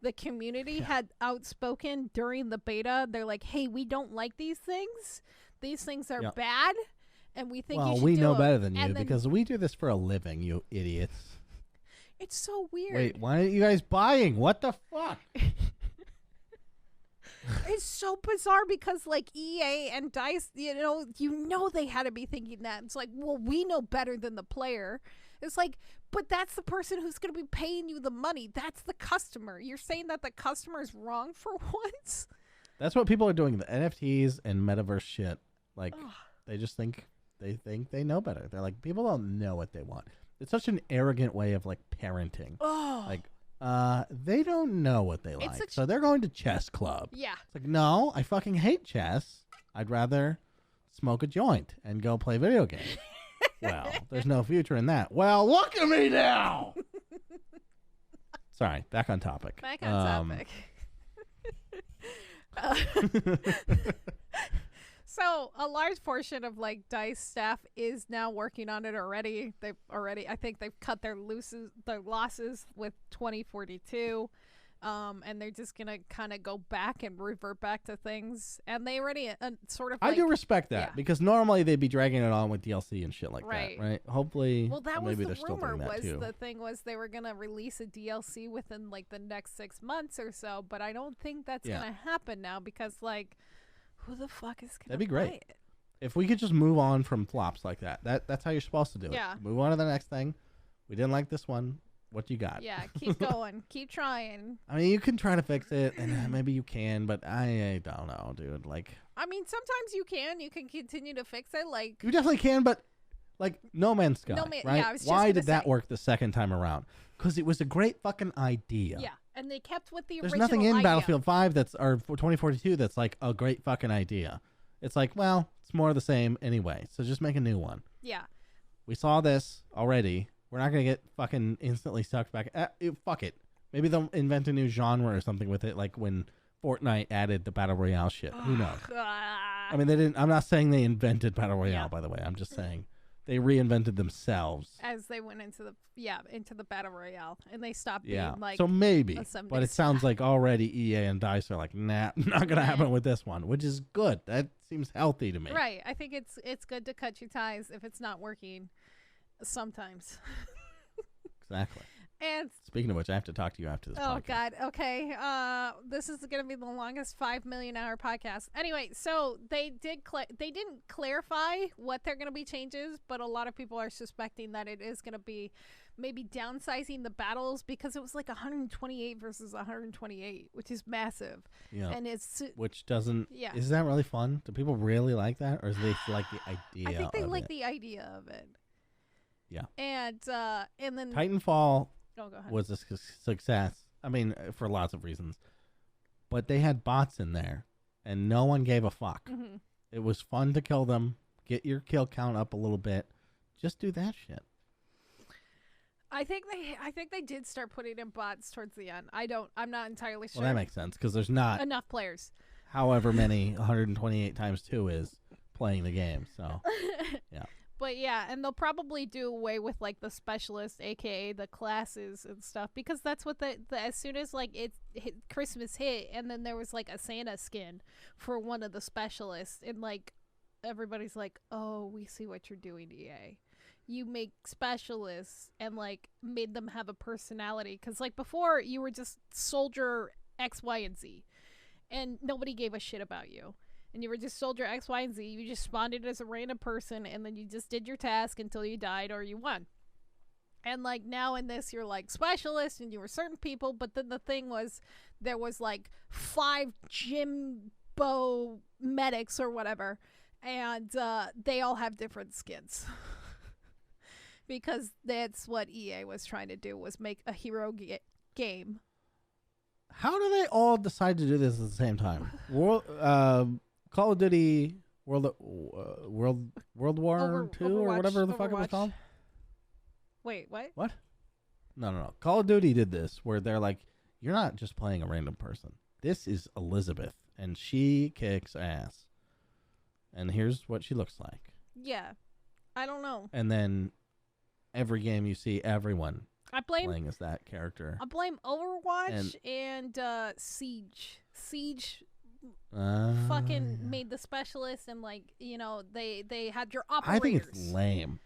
the community had outspoken during the beta. They're like, hey, we don't like these things. These things are bad. And we think you should do we know them. better than you because we do this for a living, you idiots. It's so weird. Wait, why aren't you guys buying? What the fuck? It's so bizarre because like EA and DICE, they had to be thinking that. It's like, well, we know better than the player. It's like, but that's the person who's going to be paying you the money. That's the customer. You're saying that the customer is wrong for once? That's what people are doing. The NFTs and metaverse shit. Like, they just think they know better. They're like, people don't know what they want. It's such an arrogant way of like parenting. Like, they don't know what they like, so they're going to chess club. Yeah. It's like, no, I fucking hate chess. I'd rather smoke a joint and go play video games. Well, there's no future in that. Well, look at me now. Sorry, back on topic. Back on topic. So a large portion of like DICE staff is now working on it already. I think they've cut their losses with 2042. And they're just going to kind of go back and revert back to things. And they already sort of I do respect that because normally they'd be dragging it on with DLC and shit like that, right? Hopefully, well, that was maybe the they're still rumor. doing that too. The thing was they were going to release a DLC within like the next 6 months or so. But I don't think that's going to happen now because like, who the fuck is going to That'd be play great. it? If we could just move on from flops like that. That's how you're supposed to do it. Move on to the next thing. We didn't like this one. What you got? Yeah, keep going. Keep trying. I mean, you can try to fix it, and maybe you can, but I don't know, dude. Like, I mean, sometimes you can. You can continue to fix it. Like, you definitely can, but like No Man's Sky, right? Yeah, I was just Why gonna did that say. work the second time around? Because it was a great fucking idea. Yeah, and they kept with the There's original nothing in idea. Battlefield 5 or 2042 that's like a great fucking idea. It's like, well, it's more of the same anyway, so just make a new one. Yeah. We saw this already. We're not going to get fucking instantly sucked back. Fuck it. Maybe they'll invent a new genre or something with it, like when Fortnite added the Battle Royale shit. Who knows? I mean, they didn't. I'm not saying they invented Battle Royale, by the way. I'm just saying they reinvented themselves. As they went into the Battle Royale. And they stopped being like so maybe. a someday But it sounds like already EA and DICE are like, nah, not going to happen with this one, which is good. That seems healthy to me. Right. I think it's good to cut your ties if it's not working. Sometimes. Exactly. And speaking of which, I have to talk to you after this podcast. God. Okay. This is going to be the longest 5 million hour podcast. Anyway, so they didn't clarify what they're going to be changes, but a lot of people are suspecting that it is going to be maybe downsizing the battles because it was like 128 versus 128, which is massive. Yeah. And which doesn't. Yeah. Is that really fun? Do people really like that, or is they like the idea? I think they like the idea of it. Yeah. And then Titanfall go ahead. was a success. I mean, for lots of reasons. But they had bots in there, and no one gave a fuck. Mm-hmm. It was fun to kill them, get your kill count up a little bit. Just do that shit. I think they did start putting in bots towards the end. I'm not entirely sure. Well, that makes sense because there's not enough players. However many 128 times 2 is playing the game. So, yeah. But yeah, and they'll probably do away with like the specialist, aka the classes and stuff, because that's what the as soon as like Christmas hit, and then there was like a Santa skin for one of the specialists, and like everybody's like, "Oh, we see what you're doing, EA. You make specialists and like made them have a personality." Because like before, you were just soldier X, Y, and Z, and nobody gave a shit about you. And you were just soldier X, Y, and Z. You just spawned it as a random person, and then you just did your task until you died or you won. And like now in this, you're like specialist, and you were certain people. But then the thing was, there was like 5 Jimbo medics or whatever, and they all have different skins. Because that's what EA was trying to do, was make a hero game. How do they all decide to do this at the same time? Call of Duty World War II or whatever the fuck it was called. Wait, what? What? No. Call of Duty did this where they're like, you're not just playing a random person. This is Elizabeth, and she kicks ass. And here's what she looks like. Yeah. I don't know. And then every game you see everyone playing as that character. I blame Overwatch and Siege. Siege fucking made the specialist, and like, you know, they had your operators. I think it's lame,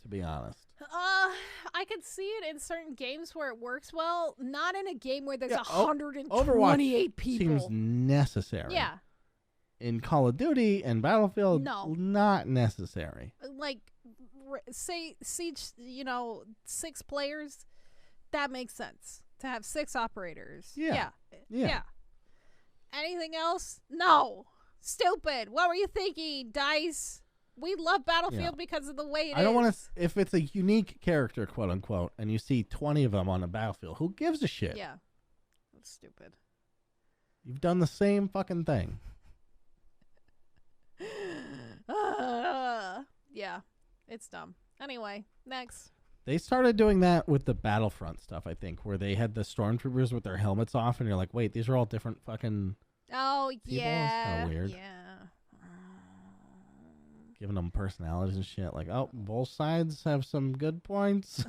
to be honest. I could see it in certain games where it works well, not in a game where there's 128 Overwatch people. Seems necessary. Yeah. In Call of Duty and Battlefield, no, not necessary. Like, say Siege, you know, 6 players, that makes sense to have 6 operators. Yeah. Anything else? No. Stupid. What were you thinking, DICE? We love Battlefield because of the way it is. I don't want to. If it's a unique character, quote unquote, and you see 20 of them on a battlefield, who gives a shit? Yeah. That's stupid. You've done the same fucking thing. Yeah. It's dumb. Anyway, next. They started doing that with the Battlefront stuff, I think, where they had the stormtroopers with their helmets off, and you're like, wait, these are all different fucking Oh, people? yeah. It's kind of weird. Yeah. Giving them personalities and shit. Like, oh, both sides have some good points.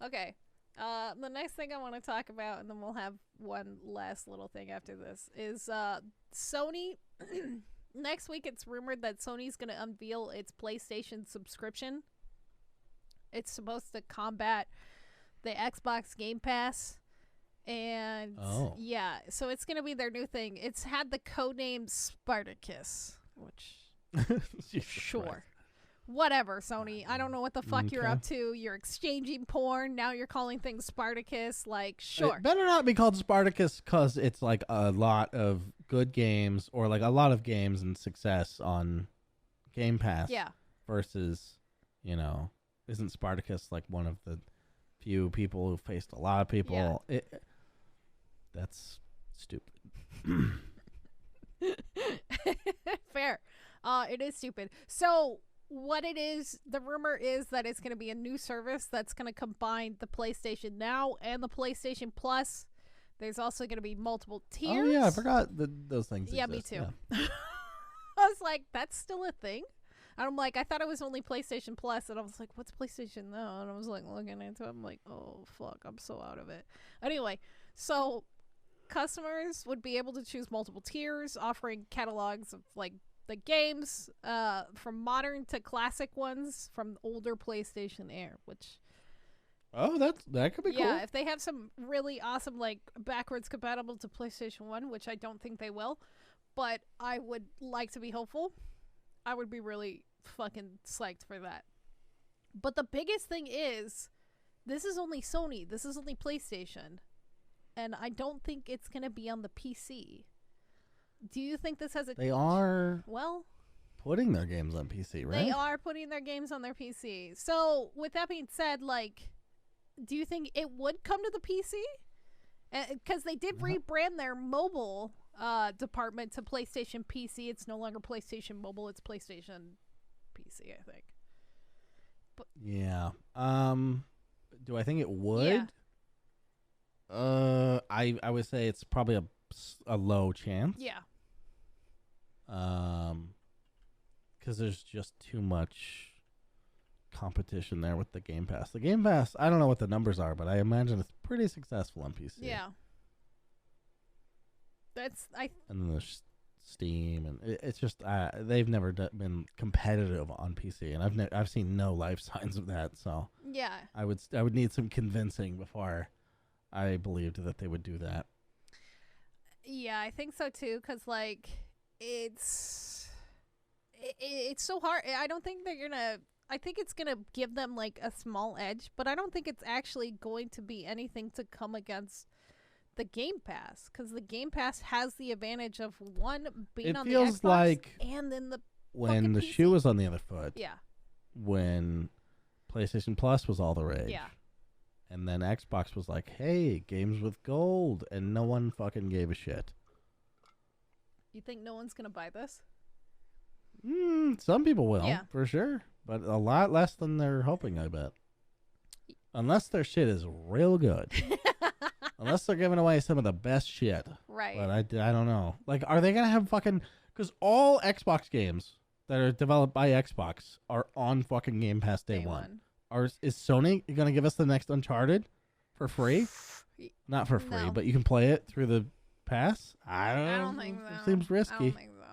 Okay. The next thing I want to talk about, and then we'll have one last little thing after this, is Sony. Next week, it's rumored that Sony's going to unveil its PlayStation subscription. It's supposed to combat the Xbox Game Pass. And yeah, so it's going to be their new thing. It's had the codename Spartacus, which sure. Christ. Whatever, Sony. I don't know what the fuck you're up to. You're exchanging porn. Now you're calling things Spartacus. Like, sure. It better not be called Spartacus because it's like a lot of good games or like a lot of games and success on Game Pass. Yeah. Versus, you know, isn't Spartacus like one of the few people who faced a lot of people? Yeah. That's stupid. Fair. It is stupid. So what it is, the rumor is that it's going to be a new service that's going to combine the PlayStation Now and the PlayStation Plus. There's also going to be multiple tiers. Oh, yeah, I forgot those things Yeah, exist. me too. Yeah. I was like, that's still a thing? And I'm like, I thought it was only PlayStation Plus, and I was like, what's PlayStation Now? And I was like looking into it. I'm like, oh, fuck, I'm so out of it. Anyway, so customers would be able to choose multiple tiers, offering catalogs of like the games from modern to classic ones from older PlayStation Air, which that could be cool. Yeah, if they have some really awesome like backwards compatible to PlayStation 1, which I don't think they will, but I would like to be hopeful. I would be really fucking psyched for that. But the biggest thing is, this is only Sony. This is only PlayStation. And I don't think it's going to be on the PC. Do you think this has a... They are... Well... putting their games on PC, right? They are putting their games on their PC. So, with that being said, like, do you think it would come to the PC? Because they did rebrand their mobile department to PlayStation PC. It's no longer PlayStation Mobile. It's PlayStation PC, I think. But yeah. Do I think it would? Yeah. I would say it's probably a low chance. Yeah. Because there's just too much competition there with the Game Pass. The Game Pass, I don't know what the numbers are, but I imagine it's pretty successful on PC. Yeah. And then there's Steam, and it's just they've never been competitive on PC, and I've seen no life signs of that. So yeah, I would need some convincing before I believed that they would do that. Yeah, I think so too. Cause like it's so hard. I don't think they're gonna. I think it's gonna give them like a small edge, but I don't think it's actually going to be anything to come against the Game Pass, because the Game Pass has the advantage of one being on the Xbox, feels like and then when the PC. shoe was on the other foot. Yeah. When PlayStation Plus was all the rage. Yeah. And then Xbox was like, hey, games with gold, and no one fucking gave a shit. You think no one's gonna buy this? Some people will, Yeah. for sure. But a lot less than they're hoping, I bet. Unless their shit is real good. Unless they're giving away some of the best shit. Right. But I don't know. Like, are they going to have fucking... Because all Xbox games that are developed by Xbox are on fucking Game Pass day one. Is Sony going to give us the next Uncharted for free? Not for free, No. but you can play it through the pass? I I don't think so. Seems risky. I don't think so.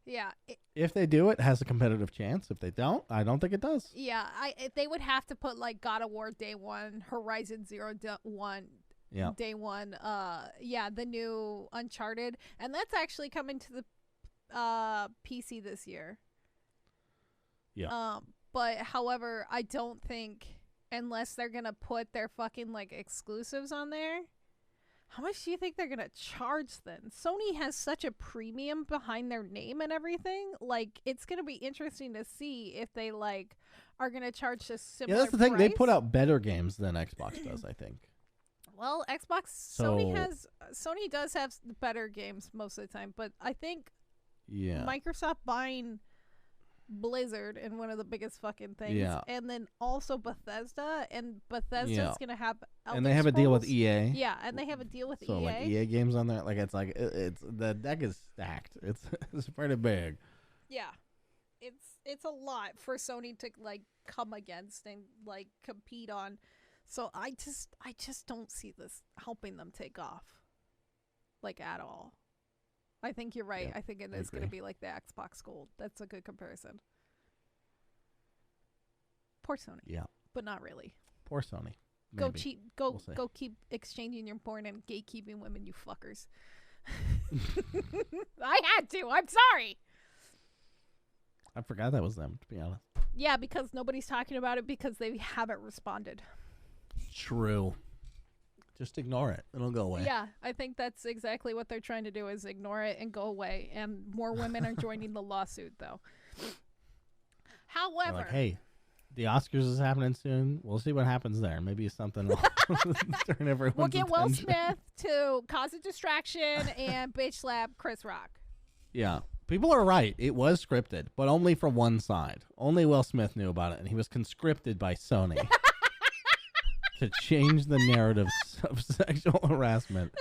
Yeah. If they do, it has a competitive chance. If they don't, I don't think it does. Yeah, they would have to put like God of War day one, Horizon One day one, the new Uncharted, and that's actually coming to the PC this year. Yeah. But however, I don't think, unless they're gonna put their fucking like exclusives on there, how much do you think they're gonna charge then? Sony has such a premium behind their name and everything. Like, it's gonna be interesting to see if they like are gonna charge a similar. Yeah, that's the thing. They price. put out better games than Xbox does, I think. Well, Sony does have better games most of the time, but I think Microsoft buying Blizzard and one of the biggest fucking things, and then also Bethesda, and Bethesda's gonna have Elder and they have a deal with EA. Yeah, and they have a deal with EA. So like EA games on there, like it's the deck is stacked. It's pretty big. Yeah, it's a lot for Sony to like come against and like compete on. So I just don't see this helping them take off, like, at all. I think you're right. Yeah, I think it is going to be like the Xbox Gold. That's a good comparison. Poor Sony. Yeah. But not really. Poor Sony. Go Maybe. cheap. Go keep exchanging your porn and gatekeeping women, you fuckers. I had to. I'm sorry. I forgot that was them, to be honest. Yeah, because nobody's talking about it because they haven't responded. True. Just ignore it. It'll go away. Yeah, I think that's exactly what they're trying to do, is ignore it and go away. And more women are joining the lawsuit, though. However, like, hey, the Oscars is happening soon. We'll see what happens there. Maybe something will turn everyone's we'll get Will attention. Smith to cause a distraction and bitch slap Chris Rock. Yeah. People are right. It was scripted, but only from one side. Only Will Smith knew about it, and he was conscripted by Sony to change the narrative of sexual harassment.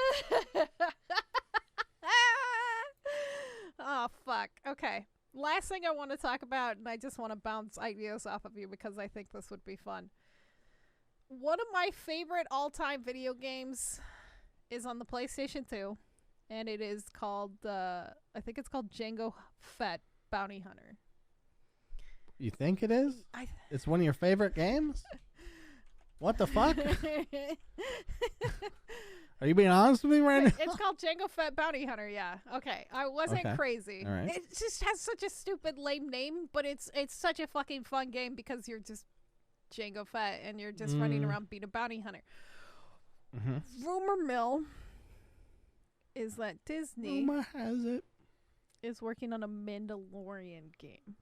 Oh, fuck. Okay. Last thing I want to talk about, and I just want to bounce ideas off of you because I think this would be fun. One of my favorite all-time video games is on the PlayStation 2, and it is called, I think it's called Jango Fett Bounty Hunter. You think it is? It's one of your favorite games? What the fuck? Are you being honest with me right now? It's called Jango Fett Bounty Hunter, yeah. Okay, I wasn't crazy. All right. It just has such a stupid, lame name, but it's such a fucking fun game because you're just Jango Fett and you're just running around being a bounty hunter. Mm-hmm. Rumor mill is that Disney Rumor has it. is working on a Mandalorian game.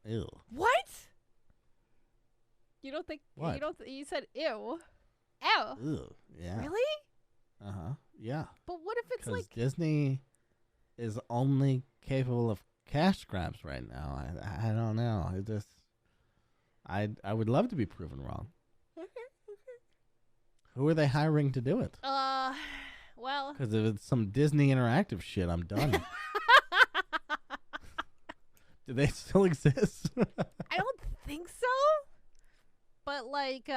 Ew. What? You don't think? What? You don't? You said ew. Ew. Ugh, yeah. Really? Yeah. But what if it's 'Cause like? Disney is only capable of cash grabs right now. I don't know. It just I would love to be proven wrong. Who are they hiring to do it? Well. Because if it's some Disney interactive shit, I'm done. Do they still exist? I don't think so. But like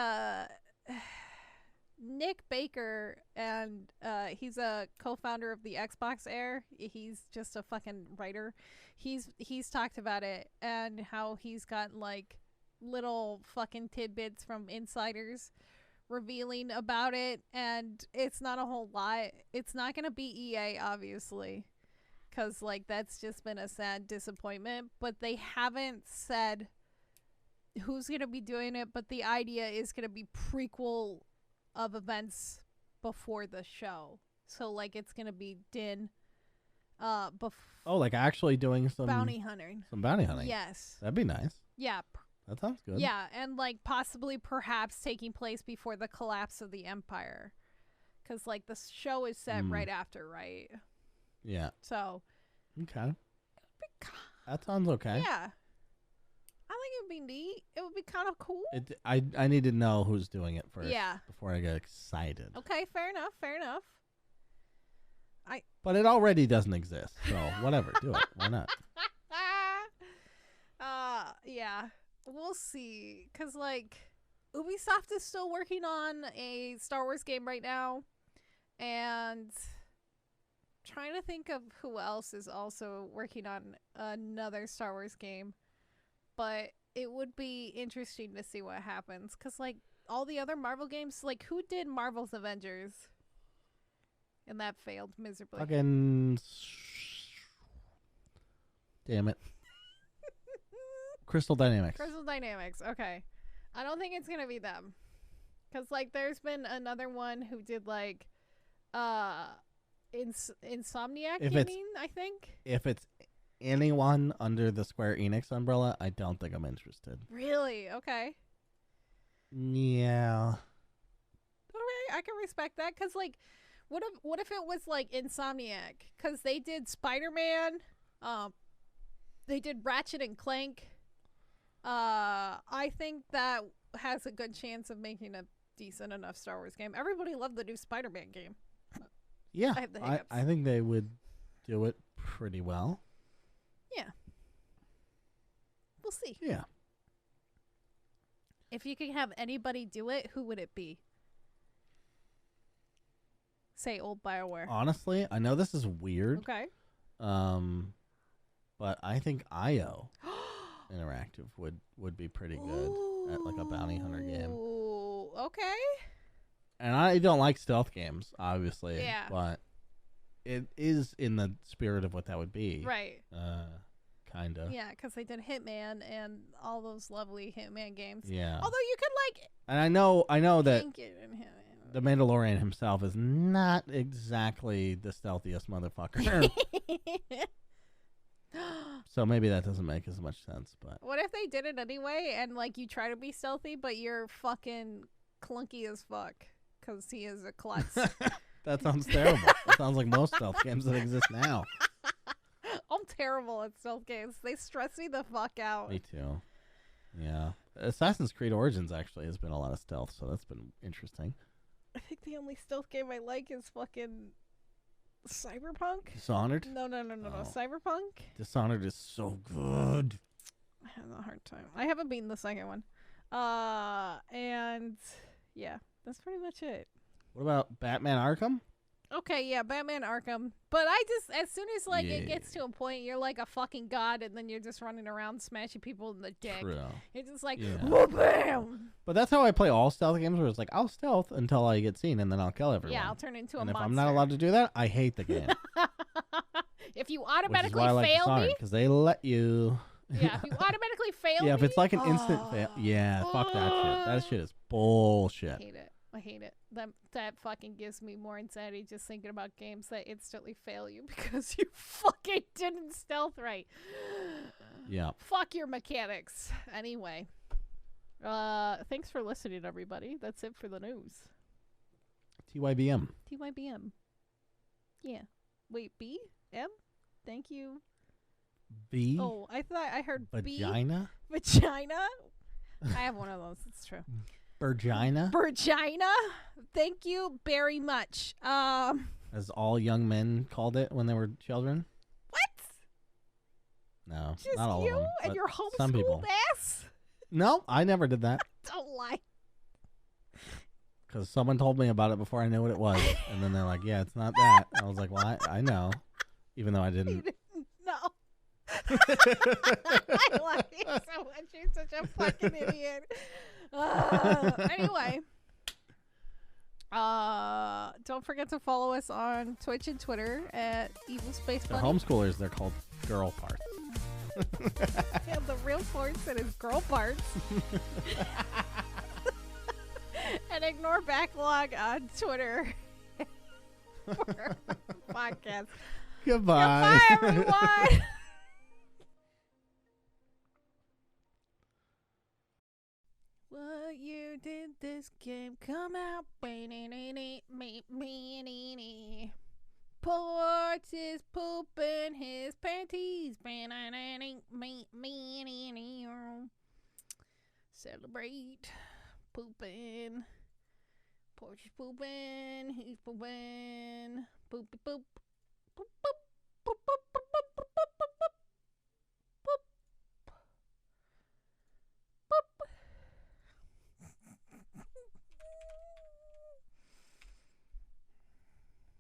Nick Baker, and he's a co-founder of the Xbox Air. He's just a fucking writer. He's talked about it and how he's gotten like little fucking tidbits from insiders revealing about it, and it's not a whole lot. It's not gonna be EA, obviously, because like that's just been a sad disappointment. But they haven't said who's gonna be doing it. But the idea is gonna be prequel of events before the show. So like it's gonna be Din, oh, like actually doing some bounty hunting. Some bounty hunting. Yes. That'd be nice. Yeah. That sounds good. Yeah, and like possibly perhaps taking place before the collapse of the Empire. Because like the show is set right after, right? Yeah. So. Okay. That sounds okay. Yeah. I think it would be neat. It would be kind of cool. I need to know who's doing it first. Yeah. Before I get excited. Okay, fair enough. Fair enough. But it already doesn't exist, so whatever. Do it. Why not? Yeah. We'll see. Because, like, Ubisoft is still working on a Star Wars game right now. And trying to think of who else is also working on another Star Wars game. But it would be interesting to see what happens. Because, like, all the other Marvel games, like, who did Marvel's Avengers? And that failed miserably. Fucking. Damn it. Crystal Dynamics. Crystal Dynamics. Okay. I don't think it's going to be them. Because, like, there's been another one who did, like, Insomniac, I think? If it's anyone under the Square Enix umbrella, I don't think I'm interested. Really? Okay. Yeah. Okay, I can respect that. Because, like, what if it was, like, Insomniac? Because they did Spider-Man. They did Ratchet and Clank. I think that has a good chance of making a decent enough Star Wars game. Everybody loved the new Spider-Man game. Yeah, I think they would do it pretty well. Yeah. We'll see. Yeah. If you could have anybody do it, who would it be? Say old BioWare. Honestly, I know this is weird. Okay. But I think IO Interactive would be pretty good at like a bounty hunter game. Okay. And I don't like stealth games, obviously. Yeah. But it is in the spirit of what that would be. Right. Kind of. Yeah, because they did Hitman and all those lovely Hitman games. Yeah. Although you could like. And I know that Hitman. the Mandalorian himself is not exactly the stealthiest motherfucker. So maybe that doesn't make as much sense. But what if they did it anyway and like you try to be stealthy, but you're fucking clunky as fuck because he is a klutz? That sounds terrible. That sounds like most stealth games that exist now. I'm terrible at stealth games. They stress me the fuck out. Me too. Yeah. Assassin's Creed Origins actually has been a lot of stealth, so that's been interesting. I think the only stealth game I like is fucking Cyberpunk. Dishonored? No. Cyberpunk. Dishonored is so good. I have a hard time. I haven't beaten the second one. And yeah, that's pretty much it. What about Batman Arkham? Okay, yeah, Batman Arkham. But I just, as soon as like it gets to a point, you're like a fucking god, and then you're just running around smashing people in the dick. True. You're just like, yeah. Bam! But that's how I play all stealth games, where it's like, I'll stealth until I get seen, and then I'll kill everyone. Yeah, I'll turn into a monster. monster. If I'm not allowed to do that, I hate the game. If you automatically like fail me, because they let you. Yeah, if you automatically fail me. Yeah, if it's like an instant fail. Yeah, fuck that shit. That shit is bullshit. I hate it. That fucking gives me more anxiety just thinking about games that instantly fail you because you fucking didn't stealth right. Yeah. Fuck your mechanics. Anyway. Thanks for listening, everybody. That's it for the news. TYBM. TYBM. Yeah. Wait, B? M? Thank you. B. Oh, I thought I heard Vagina? B. Vagina? I have one of those. It's true. Virgina? Virgina? Thank you very much. As all young men called it when they were children? What? No, Just not all you of them. and but your some people. homeschooled ass? No, I never did that. Don't lie. Because someone told me about it before I knew what it was. And then they're like, yeah, it's not that. I was like, well, I know. Even though I You didn't. didn't know. I love you so much. You're such a fucking idiot. Anyway. Don't forget to follow us on Twitch and Twitter at Evil Space They're Bunny. homeschoolers. They're called girl parts. Yeah, the real Portz and his girl parts. And ignore Backlog on Twitter for podcast. Goodbye. Goodbye, everyone. What year did this game come out? Portz is pooping his panties. Celebrate pooping. Portz is pooping. He's pooping. Poopy poop.